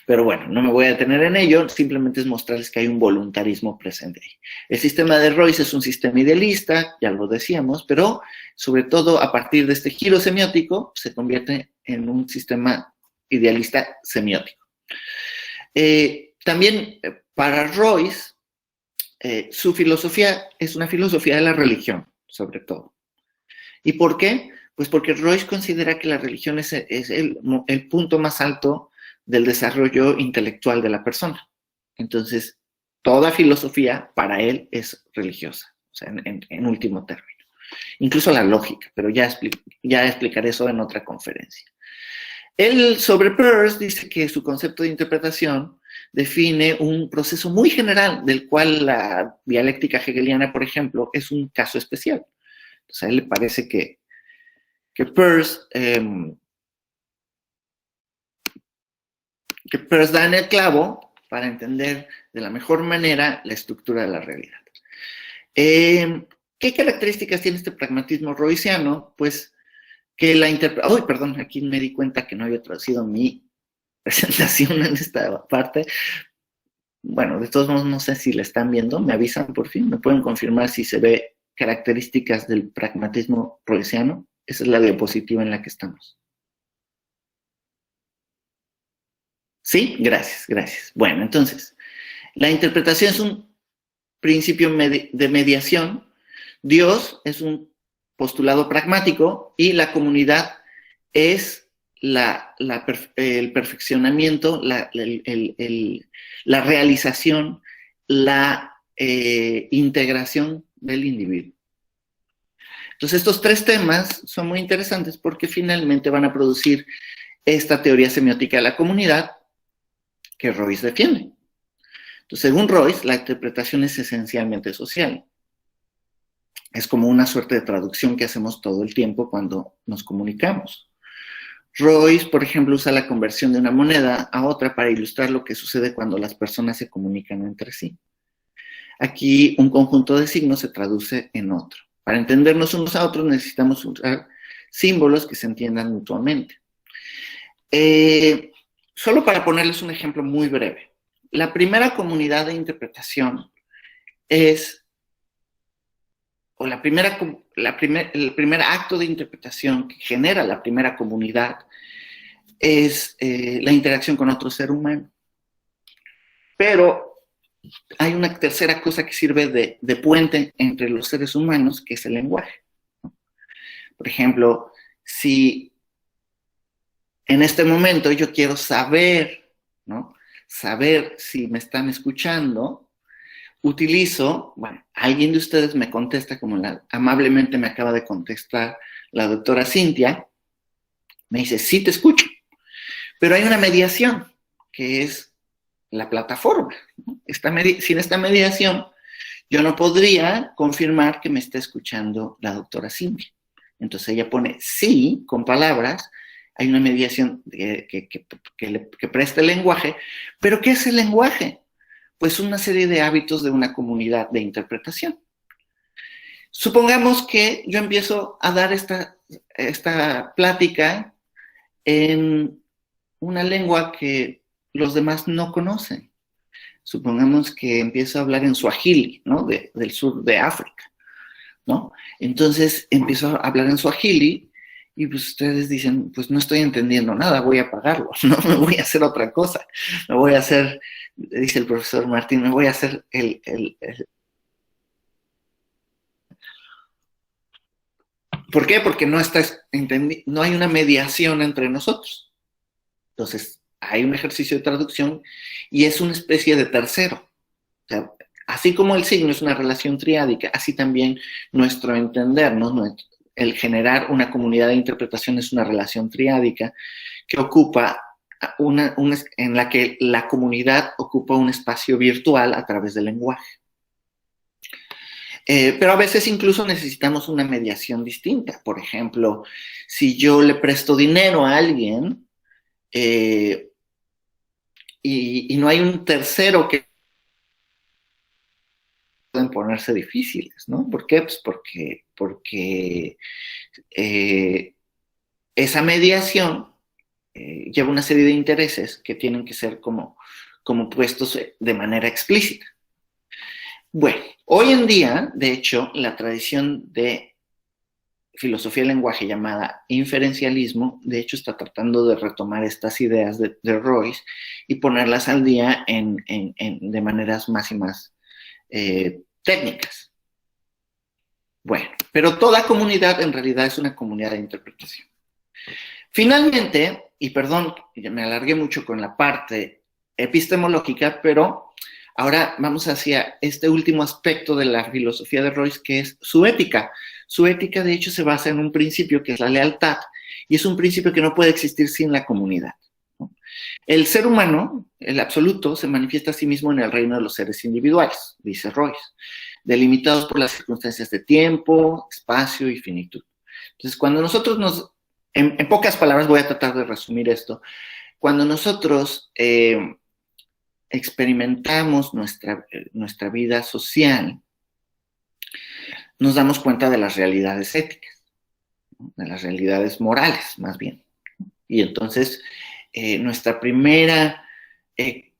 Pero bueno, no me voy a detener en ello, simplemente es mostrarles que hay un voluntarismo presente ahí. El sistema de Royce es un sistema idealista, ya lo decíamos, pero sobre todo a partir de este giro semiótico se convierte en un sistema idealista semiótico. También para Royce, su filosofía es una filosofía de la religión, sobre todo. ¿Y por qué? Pues porque Royce considera que la religión es el punto más alto del desarrollo intelectual de la persona. Entonces, toda filosofía para él es religiosa, o sea, en último término. Incluso la lógica, pero ya explicaré eso en otra conferencia. Él, sobre Peirce, dice que su concepto de interpretación define un proceso muy general, del cual la dialéctica hegeliana, por ejemplo, es un caso especial. Entonces, a él le parece que Peirce da en el clavo para entender de la mejor manera la estructura de la realidad. ¿Qué características tiene este pragmatismo royciano? Pues que la interpretación... perdón, aquí me di cuenta que no había traducido mi presentación en esta parte. Bueno, de todos modos, no sé si la están viendo, me avisan por fin, me pueden confirmar si se ve características del pragmatismo royciano. Esa es la diapositiva en la que estamos. ¿Sí? Gracias. Bueno, entonces, la interpretación es un principio de mediación. Dios es un postulado pragmático y la comunidad es el perfeccionamiento, la realización, la integración del individuo. Entonces, estos tres temas son muy interesantes porque finalmente van a producir esta teoría semiótica de la comunidad que Royce defiende. Entonces, según Royce, la interpretación es esencialmente social. Es como una suerte de traducción que hacemos todo el tiempo cuando nos comunicamos. Royce, por ejemplo, usa la conversión de una moneda a otra para ilustrar lo que sucede cuando las personas se comunican entre sí. Aquí un conjunto de signos se traduce en otro. Para entendernos unos a otros necesitamos usar símbolos que se entiendan mutuamente. Solo para ponerles un ejemplo muy breve. La primera comunidad de interpretación es, o el primer acto de interpretación que genera la primera comunidad es la interacción con otro ser humano. Pero hay una tercera cosa que sirve de puente entre los seres humanos, que es el lenguaje. Por ejemplo, si en este momento yo quiero saber, ¿no? Saber si me están escuchando, utilizo, bueno, alguien de ustedes me contesta, como amablemente me acaba de contestar la doctora Cintia, me dice, sí te escucho, pero hay una mediación, que es la plataforma, ¿no? Sin esta mediación, yo no podría confirmar que me está escuchando la doctora Cintia. Entonces ella pone sí con palabras, hay una mediación que presta el lenguaje, pero ¿qué es el lenguaje? Pues una serie de hábitos de una comunidad de interpretación. Supongamos que yo empiezo a dar esta plática en una lengua que los demás no conocen. Supongamos que empiezo a hablar en suajili, ¿no? Del sur de África, ¿no? Entonces empiezo a hablar en suajili y pues ustedes dicen, pues no estoy entendiendo nada, voy a apagarlo, ¿no? Me voy a hacer otra cosa. Me voy a hacer, dice el profesor Martín, me voy a hacer ¿Por qué? Porque no hay una mediación entre nosotros. Entonces, hay un ejercicio de traducción y es una especie de tercero. O sea, así como el signo es una relación triádica, así también nuestro entendernos, el generar una comunidad de interpretación es una relación triádica que ocupa en la que la comunidad ocupa un espacio virtual a través del lenguaje. Pero a veces incluso necesitamos una mediación distinta. Por ejemplo, si yo le presto dinero a alguien y no hay un tercero que pueden ponerse difíciles, ¿no? ¿Por qué? Pues porque esa mediación lleva una serie de intereses que tienen que ser como puestos de manera explícita. Bueno, hoy en día, de hecho, la tradición de filosofía del lenguaje llamada inferencialismo, de hecho, está tratando de retomar estas ideas de Royce y ponerlas al día de maneras más y más técnicas. Bueno, pero toda comunidad en realidad es una comunidad de interpretación. Finalmente, y perdón, me alargué mucho con la parte epistemológica, pero ahora vamos hacia este último aspecto de la filosofía de Royce, que es su ética. Su ética, de hecho, se basa en un principio que es la lealtad, y es un principio que no puede existir sin la comunidad, ¿no? El ser humano, el absoluto, se manifiesta a sí mismo en el reino de los seres individuales, dice Royce, delimitados por las circunstancias de tiempo, espacio y finitud. Entonces, cuando nosotros en pocas palabras voy a tratar de resumir esto, cuando nosotros experimentamos nuestra vida social, nos damos cuenta de las realidades éticas, ¿no? De las realidades morales, más bien. Y entonces, nuestra primera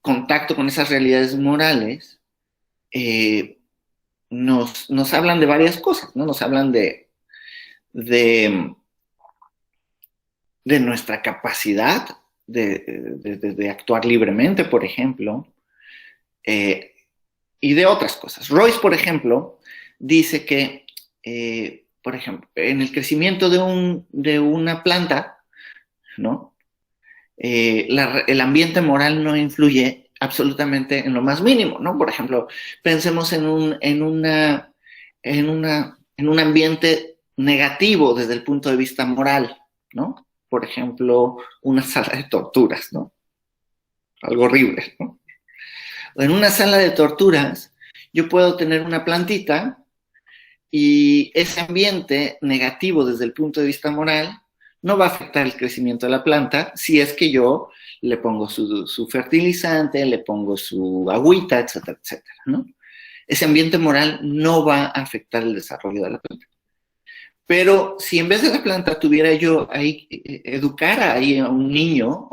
contacto con esas realidades morales nos hablan de varias cosas, ¿no? Nos hablan de nuestra capacidad de actuar libremente, por ejemplo, y de otras cosas. Royce, por ejemplo, dice que, por ejemplo, en el crecimiento de una planta, ¿no? El ambiente moral no influye absolutamente en lo más mínimo, ¿no? Por ejemplo, pensemos en un ambiente negativo desde el punto de vista moral, ¿no? Por ejemplo, una sala de torturas, ¿no? Algo horrible, ¿no? En una sala de torturas, yo puedo tener una plantita y ese ambiente negativo desde el punto de vista moral no va a afectar el crecimiento de la planta si es que yo le pongo su fertilizante, le pongo su agüita, etcétera, etcétera, ¿no? Ese ambiente moral no va a afectar el desarrollo de la planta. Pero si en vez de la planta tuviera yo ahí, educara ahí a un niño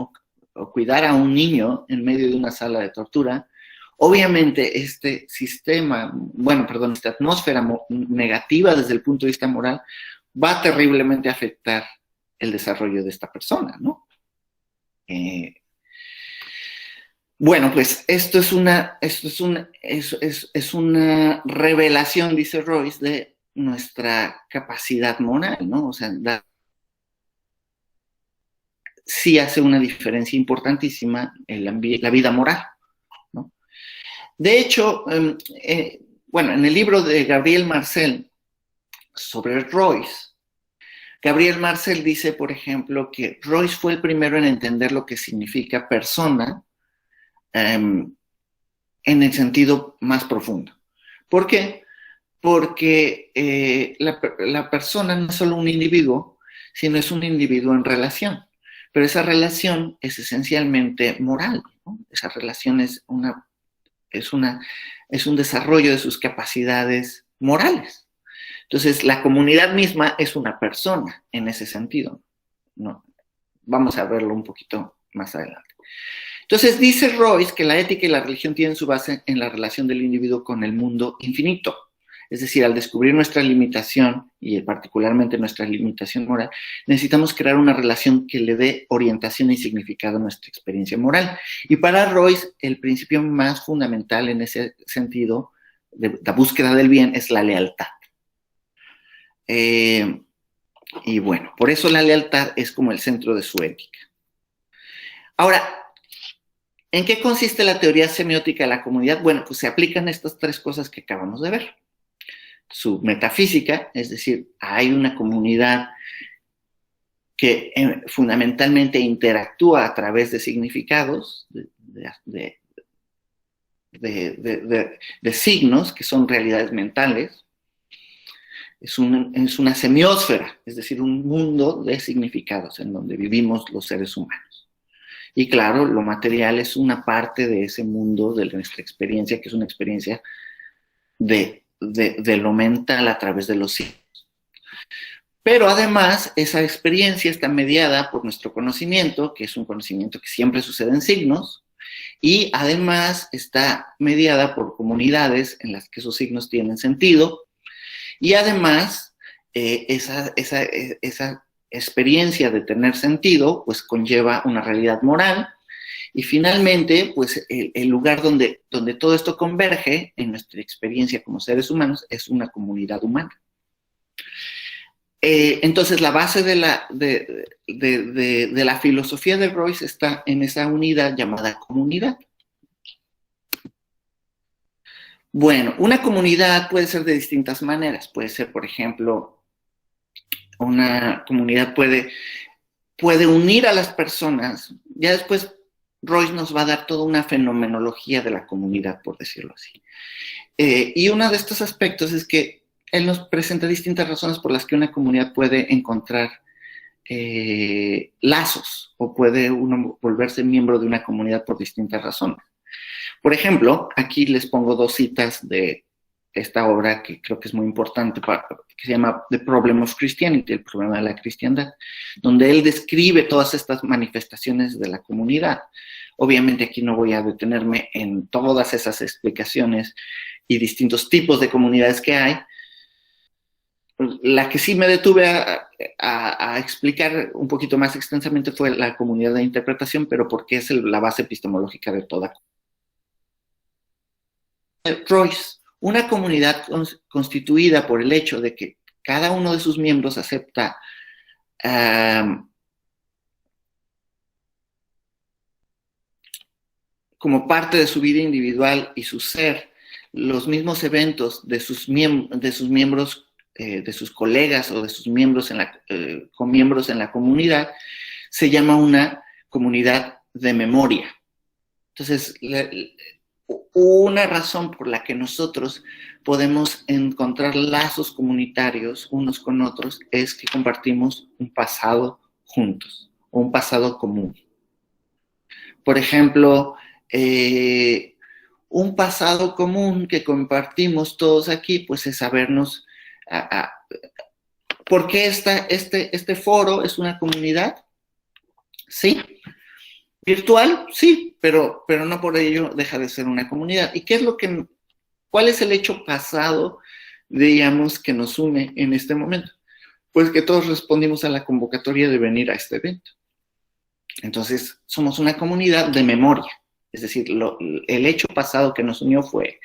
o cuidara a un niño en medio de una sala de tortura, obviamente esta atmósfera negativa desde el punto de vista moral va a terriblemente afectar el desarrollo de esta persona, ¿no? Bueno, pues esto es una revelación, dice Royce, de nuestra capacidad moral, ¿no? O sea, sí hace una diferencia importantísima en la vida moral, ¿no? De hecho, en el libro de Gabriel Marcel sobre Royce, Gabriel Marcel dice, por ejemplo, que Royce fue el primero en entender lo que significa persona en el sentido más profundo. ¿Por qué? Porque la persona no es solo un individuo, sino es un individuo en relación. Pero esa relación es esencialmente moral, ¿no? Esa relación es un desarrollo de sus capacidades morales. Entonces, la comunidad misma es una persona en ese sentido, ¿no? Vamos a verlo un poquito más adelante. Entonces, dice Royce que la ética y la religión tienen su base en la relación del individuo con el mundo infinito. Es decir, al descubrir nuestra limitación, y particularmente nuestra limitación moral, necesitamos crear una relación que le dé orientación y significado a nuestra experiencia moral. Y para Royce, el principio más fundamental en ese sentido, de la búsqueda del bien, es la lealtad. Y bueno, por eso la lealtad es como el centro de su ética. Ahora, ¿en qué consiste la teoría semiótica de la comunidad? Bueno, pues se aplican estas tres cosas que acabamos de ver. Su metafísica, es decir, hay una comunidad que fundamentalmente interactúa a través de significados, de signos que son realidades mentales. Es una semiósfera, es decir, un mundo de significados en donde vivimos los seres humanos. Y claro, lo material es una parte de ese mundo, de nuestra experiencia, que es una experiencia de lo mental a través de los signos. Pero además, esa experiencia está mediada por nuestro conocimiento, que es un conocimiento que siempre sucede en signos, y además está mediada por comunidades en las que esos signos tienen sentido, y además esa experiencia de tener sentido, pues conlleva una realidad moral, y finalmente, pues el lugar donde todo esto converge en nuestra experiencia como seres humanos es una comunidad humana. Entonces, la base de la filosofía de Royce está en esa unidad llamada comunidad. Bueno, una comunidad puede ser de distintas maneras. Puede ser, por ejemplo, una comunidad puede unir a las personas. Ya después Royce nos va a dar toda una fenomenología de la comunidad, por decirlo así. Y uno de estos aspectos es que él nos presenta distintas razones por las que una comunidad puede encontrar lazos o puede uno volverse miembro de una comunidad por distintas razones. Por ejemplo, aquí les pongo 2 citas de esta obra que creo que es muy importante, que se llama The Problem of Christianity, el problema de la cristiandad, donde él describe todas estas manifestaciones de la comunidad. Obviamente aquí no voy a detenerme en todas esas explicaciones y distintos tipos de comunidades que hay. La que sí me detuve a explicar un poquito más extensamente fue la comunidad de interpretación, pero porque es la base epistemológica de toda. Royce, una comunidad constituida por el hecho de que cada uno de sus miembros acepta como parte de su vida individual y su ser los mismos eventos de sus miembros, de sus colegas o de sus miembros con miembros en la comunidad, se llama una comunidad de memoria. Entonces, una razón por la que nosotros podemos encontrar lazos comunitarios unos con otros es que compartimos un pasado juntos, o un pasado común. Por ejemplo, un pasado común que compartimos todos aquí, pues es sabernos ¿por qué este foro es una comunidad? Sí. ¿Virtual? Sí, pero no por ello deja de ser una comunidad. ¿Y cuál es el hecho pasado, digamos, que nos une en este momento? Pues que todos respondimos a la convocatoria de venir a este evento. Entonces, somos una comunidad de memoria. Es decir, el hecho pasado que nos unió fue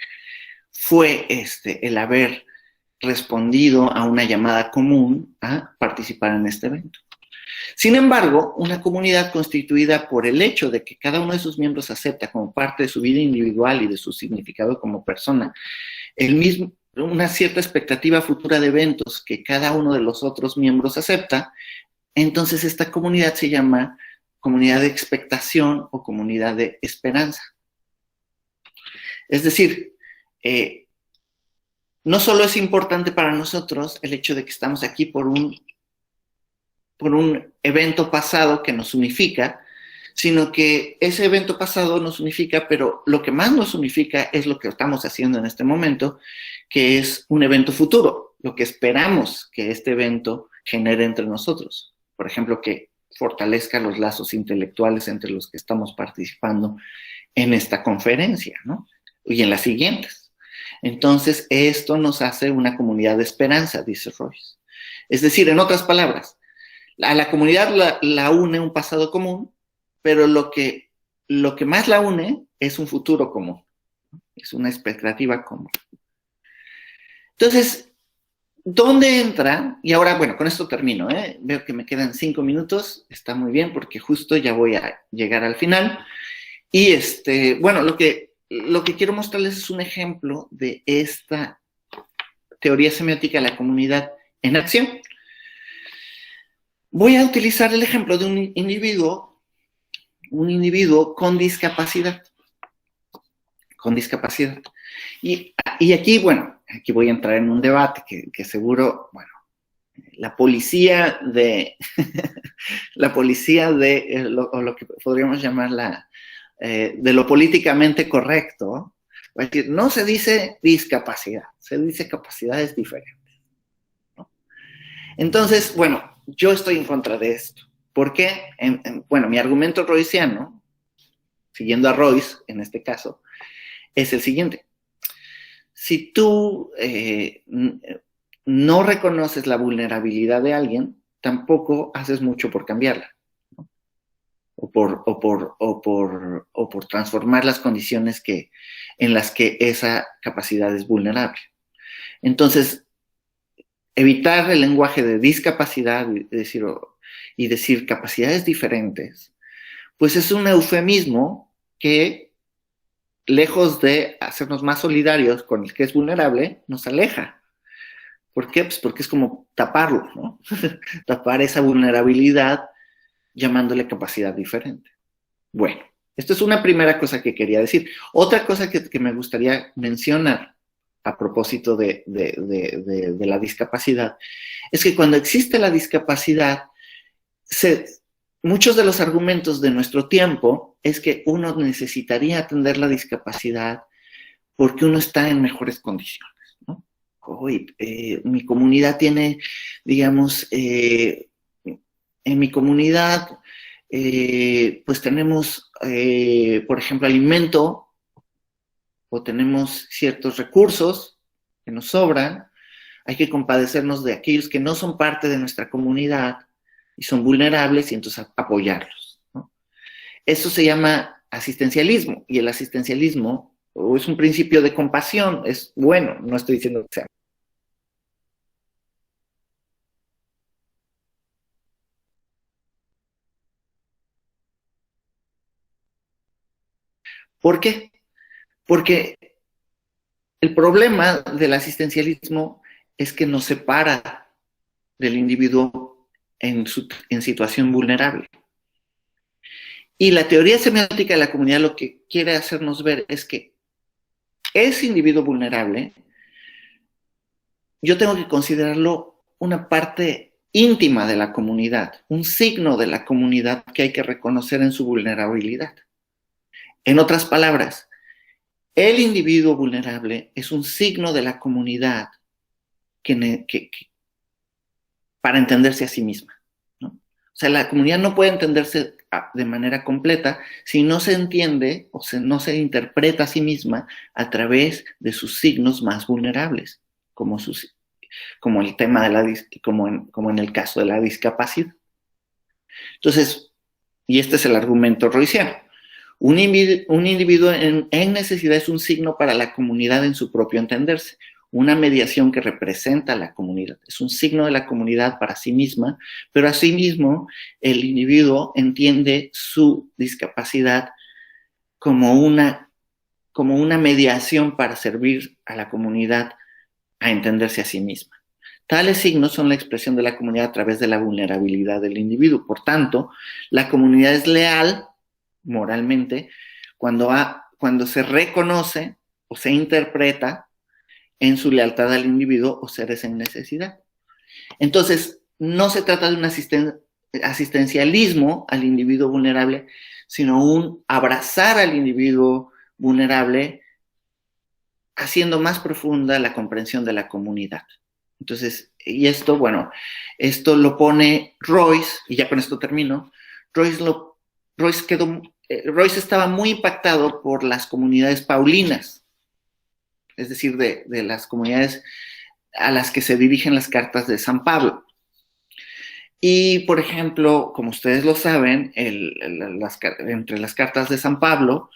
el haber respondido a una llamada común a participar en este evento. Sin embargo, una comunidad constituida por el hecho de que cada uno de sus miembros acepta como parte de su vida individual y de su significado como persona una cierta expectativa futura de eventos que cada uno de los otros miembros acepta, entonces esta comunidad se llama comunidad de expectación o comunidad de esperanza. Es decir, no solo es importante para nosotros el hecho de que estamos aquí por un evento pasado que nos unifica, sino que ese evento pasado nos unifica, pero lo que más nos unifica es lo que estamos haciendo en este momento, que es un evento futuro, lo que esperamos que este evento genere entre nosotros. Por ejemplo, que fortalezca los lazos intelectuales entre los que estamos participando en esta conferencia, ¿no? Y en las siguientes. Entonces, esto nos hace una comunidad de esperanza, dice Royce. Es decir, en otras palabras, a la comunidad la une un pasado común, pero lo que más la une es un futuro común, es una expectativa común. Entonces, ¿dónde entra? Y ahora, bueno, con esto termino, veo que me quedan 5 minutos, está muy bien porque justo ya voy a llegar al final. Y bueno, lo que quiero mostrarles es un ejemplo de esta teoría semiótica de la comunidad en acción. Voy a utilizar el ejemplo de un individuo con discapacidad. Y aquí, bueno, aquí voy a entrar en un debate que seguro, bueno, la policía de, o lo que podríamos llamar de lo políticamente correcto, va a decir, no se dice discapacidad, se dice capacidades diferentes, ¿no? Entonces, bueno, yo estoy en contra de esto. ¿Por qué? Bueno, mi argumento royciano, siguiendo a Royce en este caso, es el siguiente. Si tú no reconoces la vulnerabilidad de alguien, tampoco haces mucho por cambiarla, ¿no? o por transformar las condiciones en las que esa capacidad es vulnerable. Entonces, evitar el lenguaje de discapacidad y decir capacidades diferentes, pues es un eufemismo que, lejos de hacernos más solidarios con el que es vulnerable, nos aleja. ¿Por qué? Pues porque es como taparlo, ¿no? Tapar esa vulnerabilidad llamándole capacidad diferente. Bueno, esto es una primera cosa que quería decir. Otra cosa que me gustaría mencionar a propósito de la discapacidad es que cuando existe la discapacidad, muchos de los argumentos de nuestro tiempo es que uno necesitaría atender la discapacidad porque uno está en mejores condiciones, ¿no? Hoy, mi comunidad tiene, digamos, en mi comunidad, pues tenemos, por ejemplo, alimento, o tenemos ciertos recursos que nos sobran. Hay que compadecernos de aquellos que no son parte de nuestra comunidad y son vulnerables, y entonces apoyarlos, ¿no? Eso se llama asistencialismo, y el asistencialismo es un principio de compasión, es bueno, no estoy diciendo que sea. ¿Por qué? Porque el problema del asistencialismo es que nos separa del individuo en situación vulnerable. Y la teoría semiótica de la comunidad lo que quiere hacernos ver es que ese individuo vulnerable, yo tengo que considerarlo una parte íntima de la comunidad, un signo de la comunidad que hay que reconocer en su vulnerabilidad. En otras palabras, el individuo vulnerable es un signo de la comunidad para entenderse a sí misma, ¿no? O sea, la comunidad no puede entenderse de manera completa si no se entiende o no se interpreta a sí misma a través de sus signos más vulnerables, como el tema como en el caso de la discapacidad. Entonces, y este es el argumento royciano. Un individuo en necesidad es un signo para la comunidad en su propio entenderse, una mediación que representa a la comunidad. Es un signo de la comunidad para sí misma, pero asimismo el individuo entiende su discapacidad como una mediación para servir a la comunidad a entenderse a sí misma. Tales signos son la expresión de la comunidad a través de la vulnerabilidad del individuo. Por tanto, la comunidad es leal moralmente cuando se reconoce o se interpreta en su lealtad al individuo o seres en necesidad. Entonces, no se trata de un asistencialismo al individuo vulnerable, sino un abrazar al individuo vulnerable, haciendo más profunda la comprensión de la comunidad. Entonces, y esto, bueno, esto lo pone Royce, y ya con esto termino. Royce estaba muy impactado por las comunidades paulinas, es decir, de las comunidades a las que se dirigen las cartas de San Pablo. Y, por ejemplo, como ustedes lo saben, entre las cartas de San Pablo,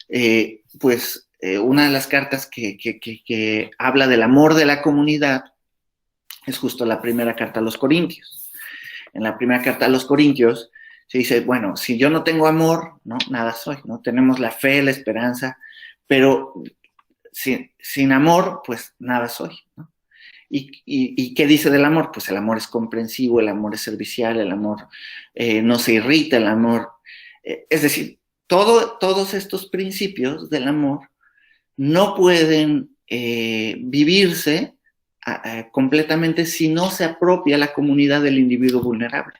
una de las cartas que habla del amor de la comunidad es justo la primera carta a los Corintios. En la primera carta a los Corintios se dice, bueno, si yo no tengo amor, ¿no? Nada soy, ¿no? Tenemos la fe, la esperanza, pero sin amor, pues nada soy, ¿no? ¿Y qué dice del amor? Pues el amor es comprensivo, el amor es servicial, el amor no se irrita, el amor... es decir, todos estos principios del amor no pueden vivirse completamente si no se apropia la comunidad del individuo vulnerable.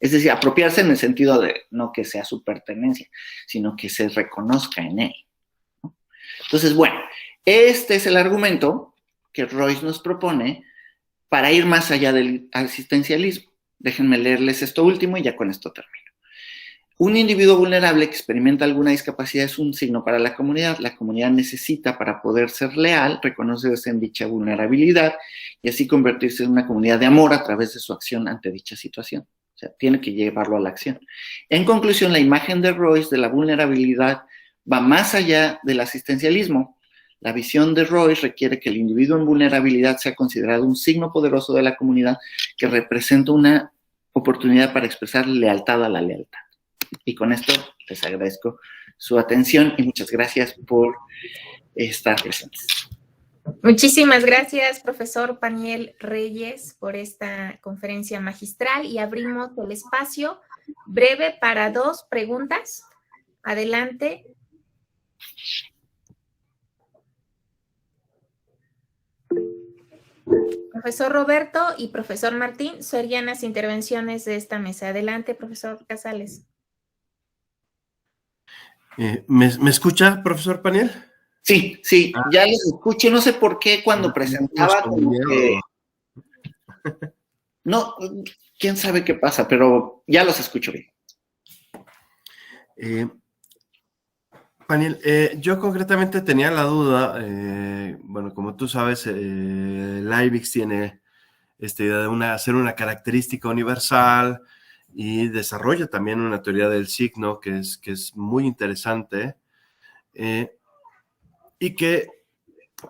Es decir, apropiarse en el sentido de no que sea su pertenencia, sino que se reconozca en él, ¿no? Entonces, bueno, este es el argumento que Royce nos propone para ir más allá del asistencialismo. Déjenme leerles esto último y ya con esto termino. Un individuo vulnerable que experimenta alguna discapacidad es un signo para la comunidad. La comunidad necesita, para poder ser leal, reconocerse en dicha vulnerabilidad y así convertirse en una comunidad de amor a través de su acción ante dicha situación. O sea, tiene que llevarlo a la acción. En conclusión, la imagen de Royce de la vulnerabilidad va más allá del asistencialismo. La visión de Royce requiere que el individuo en vulnerabilidad sea considerado un signo poderoso de la comunidad que representa una oportunidad para expresar lealtad a la lealtad. Y con esto les agradezco su atención y muchas gracias por estar presentes.
Muchísimas gracias, profesor Paniel Reyes, por esta conferencia magistral y abrimos el espacio breve para 2 preguntas. Adelante. Profesor Roberto y profesor Martín serían las intervenciones de esta mesa. Adelante, profesor Casales.
¿Me escucha, profesor Paniel?
Sí, ya les escuché. No sé por qué cuando presentaba como que... No, quién sabe qué pasa, pero ya los escucho bien.
Paniel, yo concretamente tenía la duda, bueno, como tú sabes, Leibniz tiene esta idea de hacer una característica universal y desarrolla también una teoría del signo que es muy interesante y que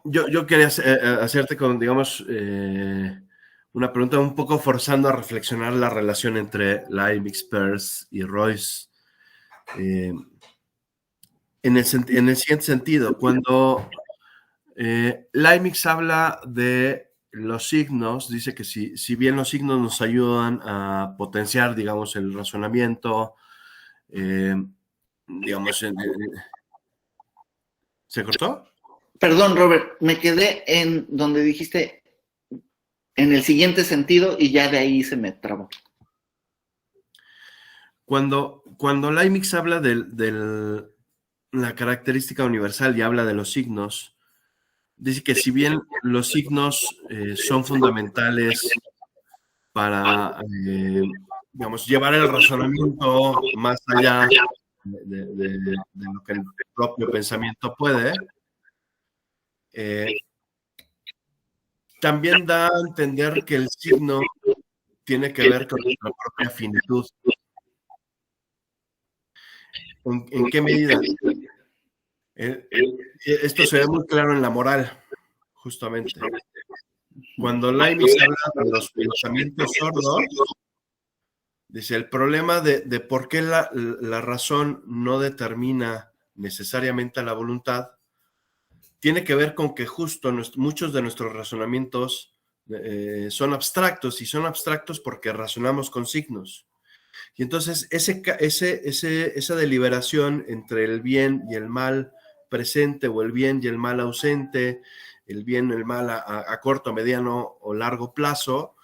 yo quería hacerte con, digamos, una pregunta un poco forzando a reflexionar la relación entre Leibniz, Peirce y Royce. En el siguiente sentido, cuando Leibniz habla de los signos, dice que si bien los signos nos ayudan a potenciar, digamos, el razonamiento, digamos, ¿se cortó?
Perdón, Robert, me quedé en donde dijiste en el siguiente sentido y ya de ahí se me trabó.
Cuando Leibniz habla de la característica universal y habla de los signos, dice que si bien los signos son fundamentales para, digamos, llevar el razonamiento más allá de lo que el propio pensamiento puede, también da a entender que el signo tiene que ver con nuestra propia finitud. ¿En qué medida? Esto se ve muy claro en la moral, justamente. Cuando Leibniz habla de los pensamientos sordos, dice, el problema de por qué la razón no determina necesariamente a la voluntad tiene que ver con que justo muchos de nuestros razonamientos son abstractos, y son abstractos porque razonamos con signos. Y entonces esa deliberación entre el bien y el mal presente o el bien y el mal ausente, el bien y el mal a corto, mediano o largo plazo,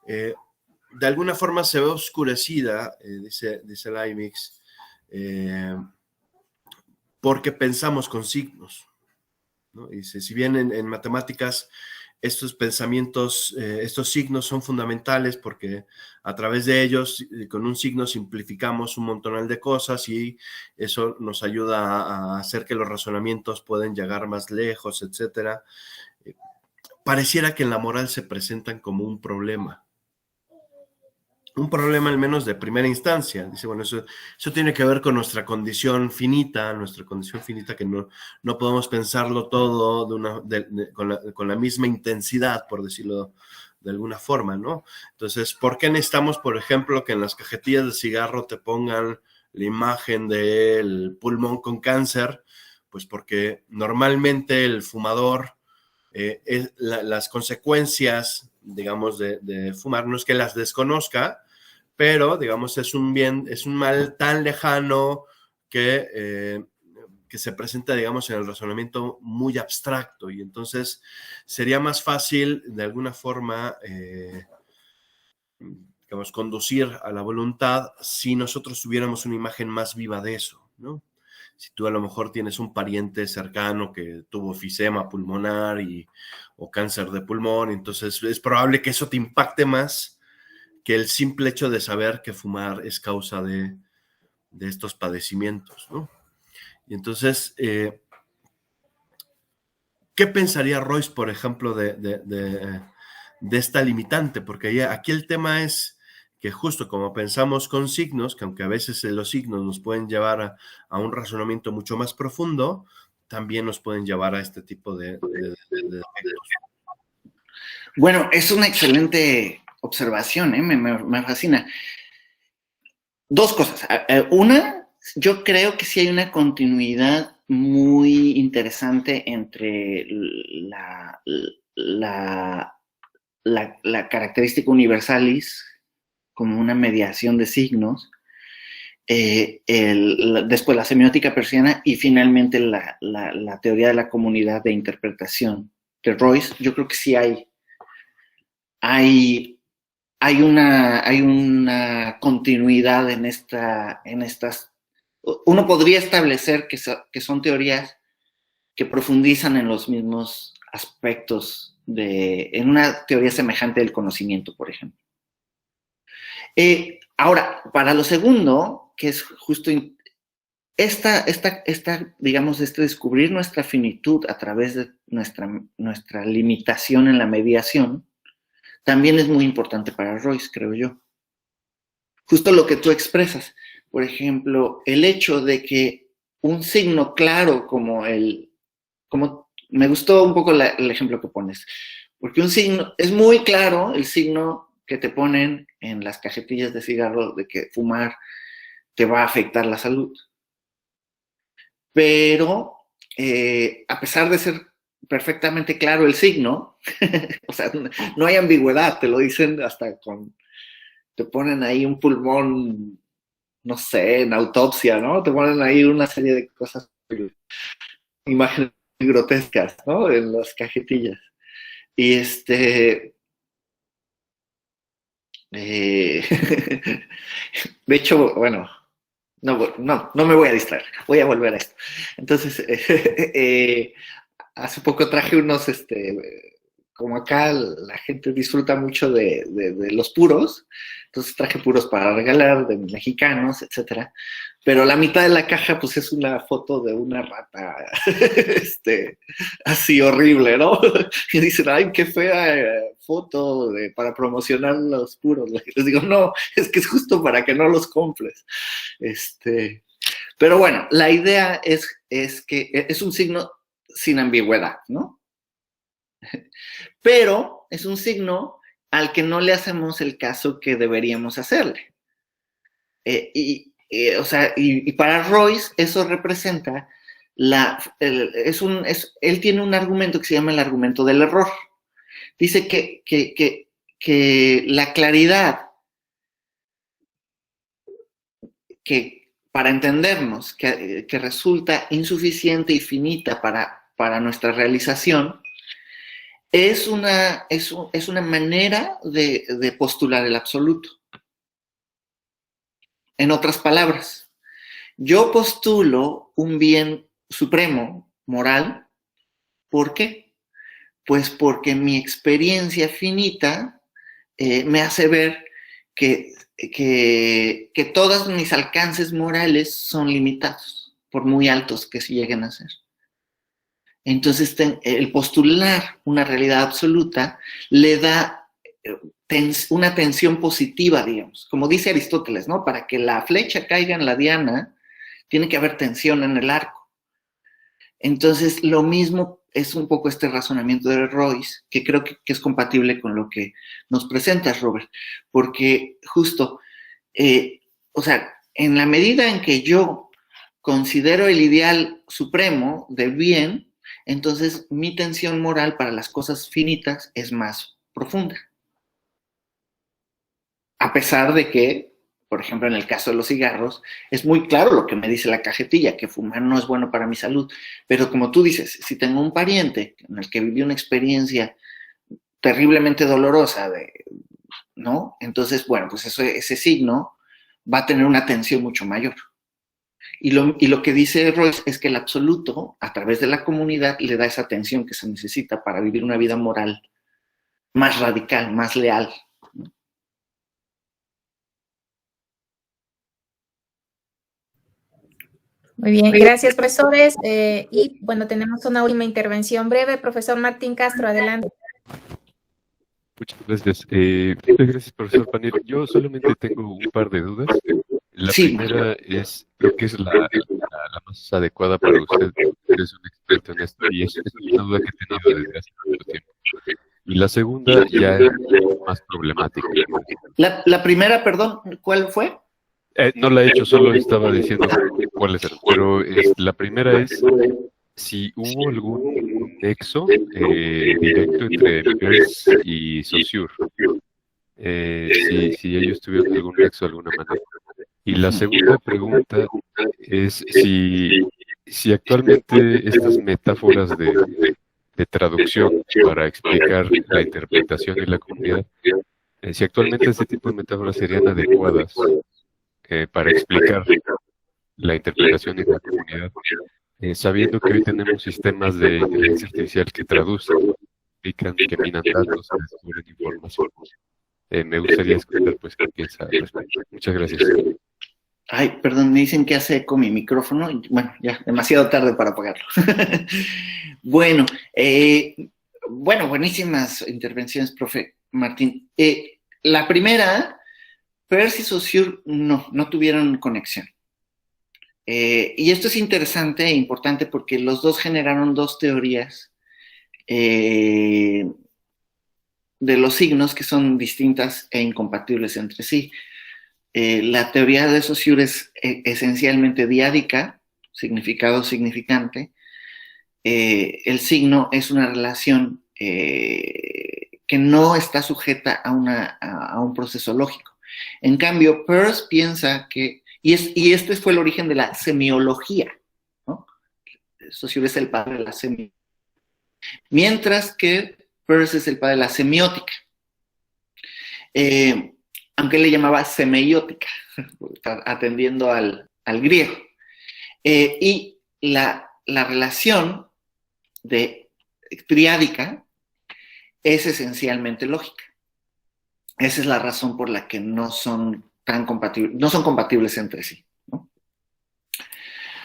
de alguna forma se ve oscurecida, dice Leibniz, porque pensamos con signos, ¿no? Y dice, si bien en matemáticas estos pensamientos, estos signos son fundamentales porque a través de ellos, con un signo simplificamos un montonal de cosas y eso nos ayuda a hacer que los razonamientos pueden llegar más lejos, etc. Pareciera que en la moral se presentan como un problema al menos de primera instancia. Dice, bueno, eso tiene que ver con nuestra condición finita que no podemos pensarlo todo con la misma intensidad, por decirlo de alguna forma, ¿no? Entonces, ¿por qué necesitamos, por ejemplo, que en las cajetillas de cigarro te pongan la imagen del pulmón con cáncer? Pues porque normalmente el fumador, las consecuencias, digamos, de fumar, no es que las desconozca, pero, digamos, es un mal tan lejano que que se presenta, digamos, en el razonamiento muy abstracto, y entonces sería más fácil, de alguna forma, digamos, conducir a la voluntad si nosotros tuviéramos una imagen más viva de eso, ¿no? Si tú a lo mejor tienes un pariente cercano que tuvo enfisema pulmonar o cáncer de pulmón, entonces es probable que eso te impacte más que el simple hecho de saber que fumar es causa de estos padecimientos, ¿no? Y entonces, ¿qué pensaría Royce, por ejemplo, de esta limitante? Porque aquí el tema es que justo como pensamos con signos, que aunque a veces los signos nos pueden llevar a un razonamiento mucho más profundo, también nos pueden llevar a este tipo de efectos.
Bueno, es una excelente observación, me fascina. Dos cosas. Una, yo creo que sí hay una continuidad muy interesante entre la característica universalis como una mediación de signos, después la semiótica persiana y finalmente la teoría de la comunidad de interpretación de Royce. Yo creo que sí hay una continuidad en estas. Uno podría establecer que son teorías que profundizan en los mismos aspectos en una teoría semejante del conocimiento, por ejemplo. Ahora, para lo segundo, que es justo digamos, descubrir nuestra finitud a través de nuestra limitación en la mediación, también es muy importante para Royce, creo yo. Justo lo que tú expresas, por ejemplo, el hecho de que un signo claro como me gustó un poco el ejemplo que pones, porque un signo, es muy claro el signo que te ponen en las cajetillas de cigarro de que fumar te va a afectar la salud. Pero, a pesar de ser perfectamente claro el signo, o sea, no hay ambigüedad, te lo dicen hasta te ponen ahí un pulmón, no sé, en autopsia, ¿no? Te ponen ahí una serie de cosas, imágenes grotescas, ¿no? En las cajetillas. Y de hecho, bueno, no me voy a distraer, voy a volver a esto. Entonces, hace poco traje unos, como acá la gente disfruta mucho de los puros, entonces traje puros para regalar de mexicanos, etcétera. Pero la mitad de la caja, pues, es una foto de una rata, así horrible, ¿no? Y dicen, ay, qué fea foto para promocionar los puros. Les digo, no, es que es justo para que no los compres. Pero bueno, la idea es que es un signo sin ambigüedad, ¿no? Pero es un signo al que no le hacemos el caso que deberíamos hacerle. O sea, y para Royce eso representa él tiene un argumento que se llama el argumento del error. Dice que la claridad que para entendernos que resulta insuficiente y finita para nuestra realización es una manera de postular el absoluto. En otras palabras, yo postulo un bien supremo, moral. ¿Por qué? Pues porque mi experiencia finita me hace ver que todos mis alcances morales son limitados, por muy altos que se lleguen a ser. Entonces, el postular una realidad absoluta le da una tensión positiva, digamos. Como dice Aristóteles, ¿no? Para que la flecha caiga en la diana, tiene que haber tensión en el arco. Entonces, lo mismo es un poco este razonamiento de Royce, que creo que es compatible con lo que nos presentas, Robert, porque justo, o sea, en la medida en que yo considero el ideal supremo del bien, entonces mi tensión moral para las cosas finitas es más profunda. A pesar de que por ejemplo, en el caso de los cigarros, es muy claro lo que me dice la cajetilla, que fumar no es bueno para mi salud. Pero como tú dices, si tengo un pariente en el que viví una experiencia terriblemente dolorosa, ¿no? Entonces, bueno, pues ese signo va a tener una atención mucho mayor. Y lo que dice Royce es que el absoluto, a través de la comunidad, le da esa atención que se necesita para vivir una vida moral más radical, más leal.
Muy bien, gracias, profesores. Y bueno, tenemos una última intervención breve. Profesor Martín Castro, adelante.
Muchas gracias. Muchas gracias, profesor Panel. Yo solamente tengo un par de dudas. La primera es, creo que es la más adecuada para usted, que es un experto en esto, y es una duda que he tenido desde hace mucho tiempo. Y la segunda ya es más problemática.
La primera, perdón, ¿cuál fue?
No la he hecho, solo estaba diciendo cuáles eran. Pero la primera es si hubo algún nexo directo entre Peirce y Saussure. Si ellos tuvieron algún nexo de alguna manera. Y la segunda pregunta es si actualmente estas metáforas de traducción para explicar la interpretación y la comunidad, si actualmente este tipo de metáforas serían adecuadas para explicar la interpretación y la comunidad, sabiendo que hoy tenemos sistemas de inteligencia artificial que traducen, explican, que minan datos, que descubren información. Me gustaría escuchar pues qué piensa al respecto. Muchas gracias.
Ay, perdón, me dicen que hace eco mi micrófono. Bueno, ya, demasiado tarde para apagarlo. Bueno, buenísimas intervenciones, profe Martín. La primera, Peirce y Saussure no tuvieron conexión. Y esto es interesante e importante porque los dos generaron dos teorías de los signos que son distintas e incompatibles entre sí. La teoría de Saussure es esencialmente diádica, significado significante. El signo es una relación que no está sujeta a un proceso lógico. En cambio, Peirce piensa que, y este fue el origen de la semiología, ¿no? Saussure es el padre de la semiología, mientras que Peirce es el padre de la semiótica. Aunque él le llamaba semeiótica, atendiendo al griego. Y la relación triádica es esencialmente lógica. Esa es la razón por la que no son compatibles entre sí, ¿no?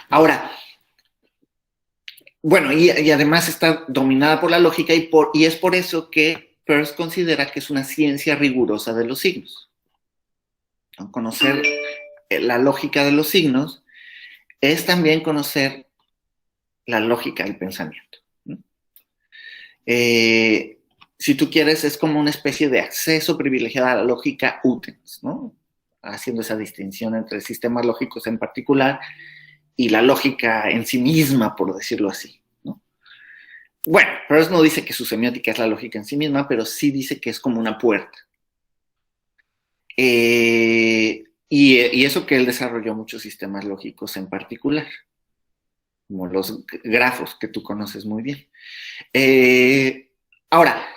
Ahora, bueno, y además está dominada por la lógica y es por eso que Peirce considera que es una ciencia rigurosa de los signos. Conocer la lógica de los signos es también conocer la lógica del pensamiento, ¿no? Si tú quieres, es como una especie de acceso privilegiado a la lógica utens, ¿no? Haciendo esa distinción entre sistemas lógicos en particular y la lógica en sí misma, por decirlo así, ¿no? Bueno, Peirce no dice que su semiótica es la lógica en sí misma, pero sí dice que es como una puerta. Y eso que él desarrolló muchos sistemas lógicos en particular, como los grafos que tú conoces muy bien. Ahora,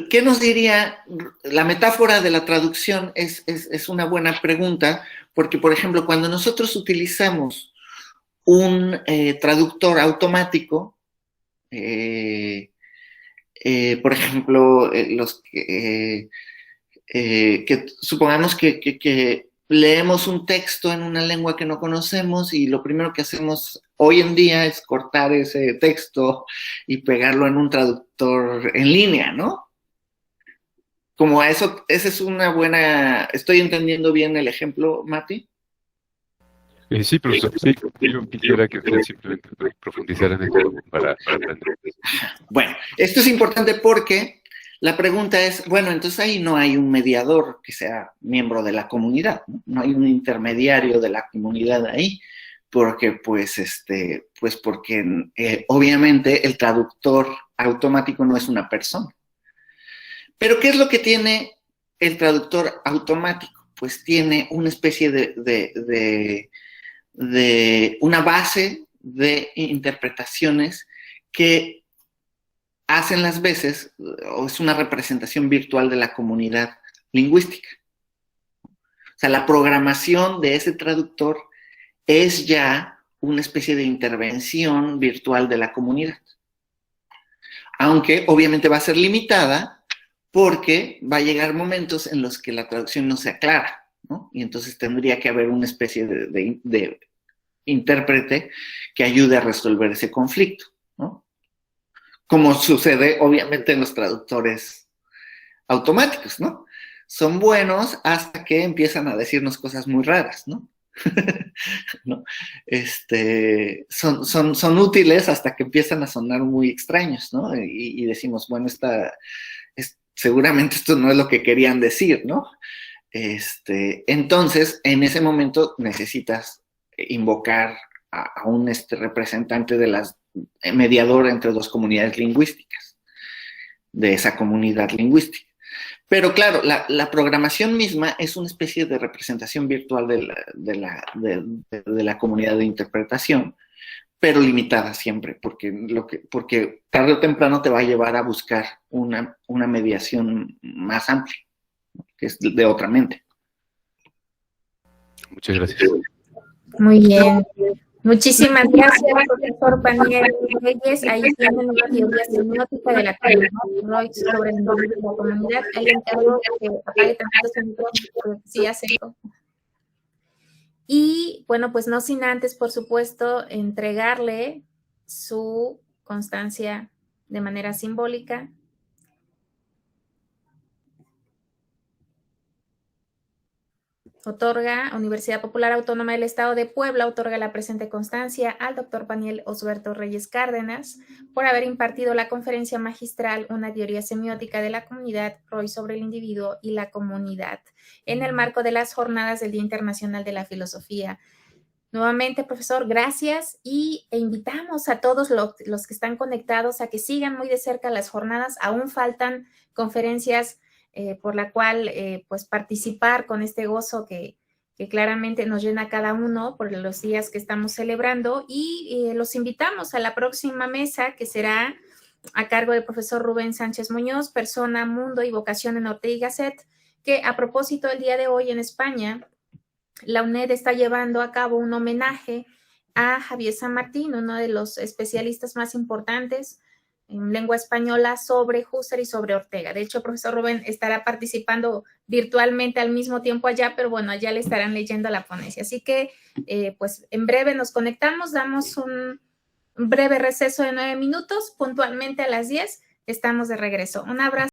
¿qué nos diría? La metáfora de la traducción es una buena pregunta, porque, por ejemplo, cuando nosotros utilizamos un traductor automático, por ejemplo, que supongamos que leemos un texto en una lengua que no conocemos y lo primero que hacemos hoy en día es cortar ese texto y pegarlo en un traductor en línea, ¿no? Como eso, esa es una buena... ¿Estoy entendiendo bien el ejemplo, Mati?
Sí, profesor, sí, yo quisiera que usted simplemente profundizara en esto para aprender.
Bueno, esto es importante porque la pregunta es, bueno, entonces ahí no hay un mediador que sea miembro de la comunidad, ¿no? No hay un intermediario de la comunidad ahí, porque porque obviamente el traductor automático no es una persona. Pero ¿qué es lo que tiene el traductor automático? pues tiene una especie de una base de interpretaciones que hacen las veces, o es una representación virtual de la comunidad lingüística. O sea, la programación de ese traductor es ya una especie de intervención virtual de la comunidad. Aunque obviamente va a ser limitada porque va a llegar momentos en los que la traducción no sea clara, ¿no? Y entonces tendría que haber una especie de intérprete que ayude a resolver ese conflicto, ¿no? Como sucede obviamente en los traductores automáticos, ¿no? Son buenos hasta que empiezan a decirnos cosas muy raras, ¿no? ¿No? Son útiles hasta que empiezan a sonar muy extraños, ¿no? Y decimos, bueno, seguramente esto no es lo que querían decir, ¿no? Entonces, en ese momento necesitas invocar a un representante mediador entre dos comunidades lingüísticas, de esa comunidad lingüística. Pero claro, la programación misma es una especie de representación virtual de la comunidad de interpretación, pero limitada siempre, porque tarde o temprano te va a llevar a buscar una mediación más amplia, que es de otra mente.
Muchas gracias.
Muy bien. Muchísimas gracias, profesor Paniel Reyes. Ahí tienen una teoría semiótica de la comunidad, Roy, sobre el nombre de la comunidad. Ahí le encargo que apague tanto su micrófono, porque sí acepto. Y bueno, pues no sin antes, por supuesto, entregarle su constancia de manera simbólica. Otorga, Universidad Popular Autónoma del Estado de Puebla, otorga la presente constancia al doctor Paniel Osberto Reyes Cárdenas por haber impartido la conferencia magistral Una teoría semiótica de la comunidad, Roy sobre el individuo y la comunidad, en el marco de las jornadas del Día Internacional de la Filosofía. Nuevamente, profesor, gracias e invitamos a todos los que están conectados a que sigan muy de cerca las jornadas. Aún faltan conferencias por la cual pues participar con este gozo que claramente nos llena a cada uno por los días que estamos celebrando, y los invitamos a la próxima mesa, que será a cargo del profesor Rubén Sánchez Muñoz, Persona, Mundo y Vocación en Ortega y Gasset, que a propósito el día de hoy en España, la UNED está llevando a cabo un homenaje a Javier San Martín, uno de los especialistas más importantes en lengua española sobre Husserl y sobre Ortega. De hecho, el profesor Rubén estará participando virtualmente al mismo tiempo allá, pero bueno, allá le estarán leyendo la ponencia. Así que, pues, en breve nos conectamos, damos un breve receso de 9 minutos, puntualmente a las 10 estamos de regreso. Un abrazo.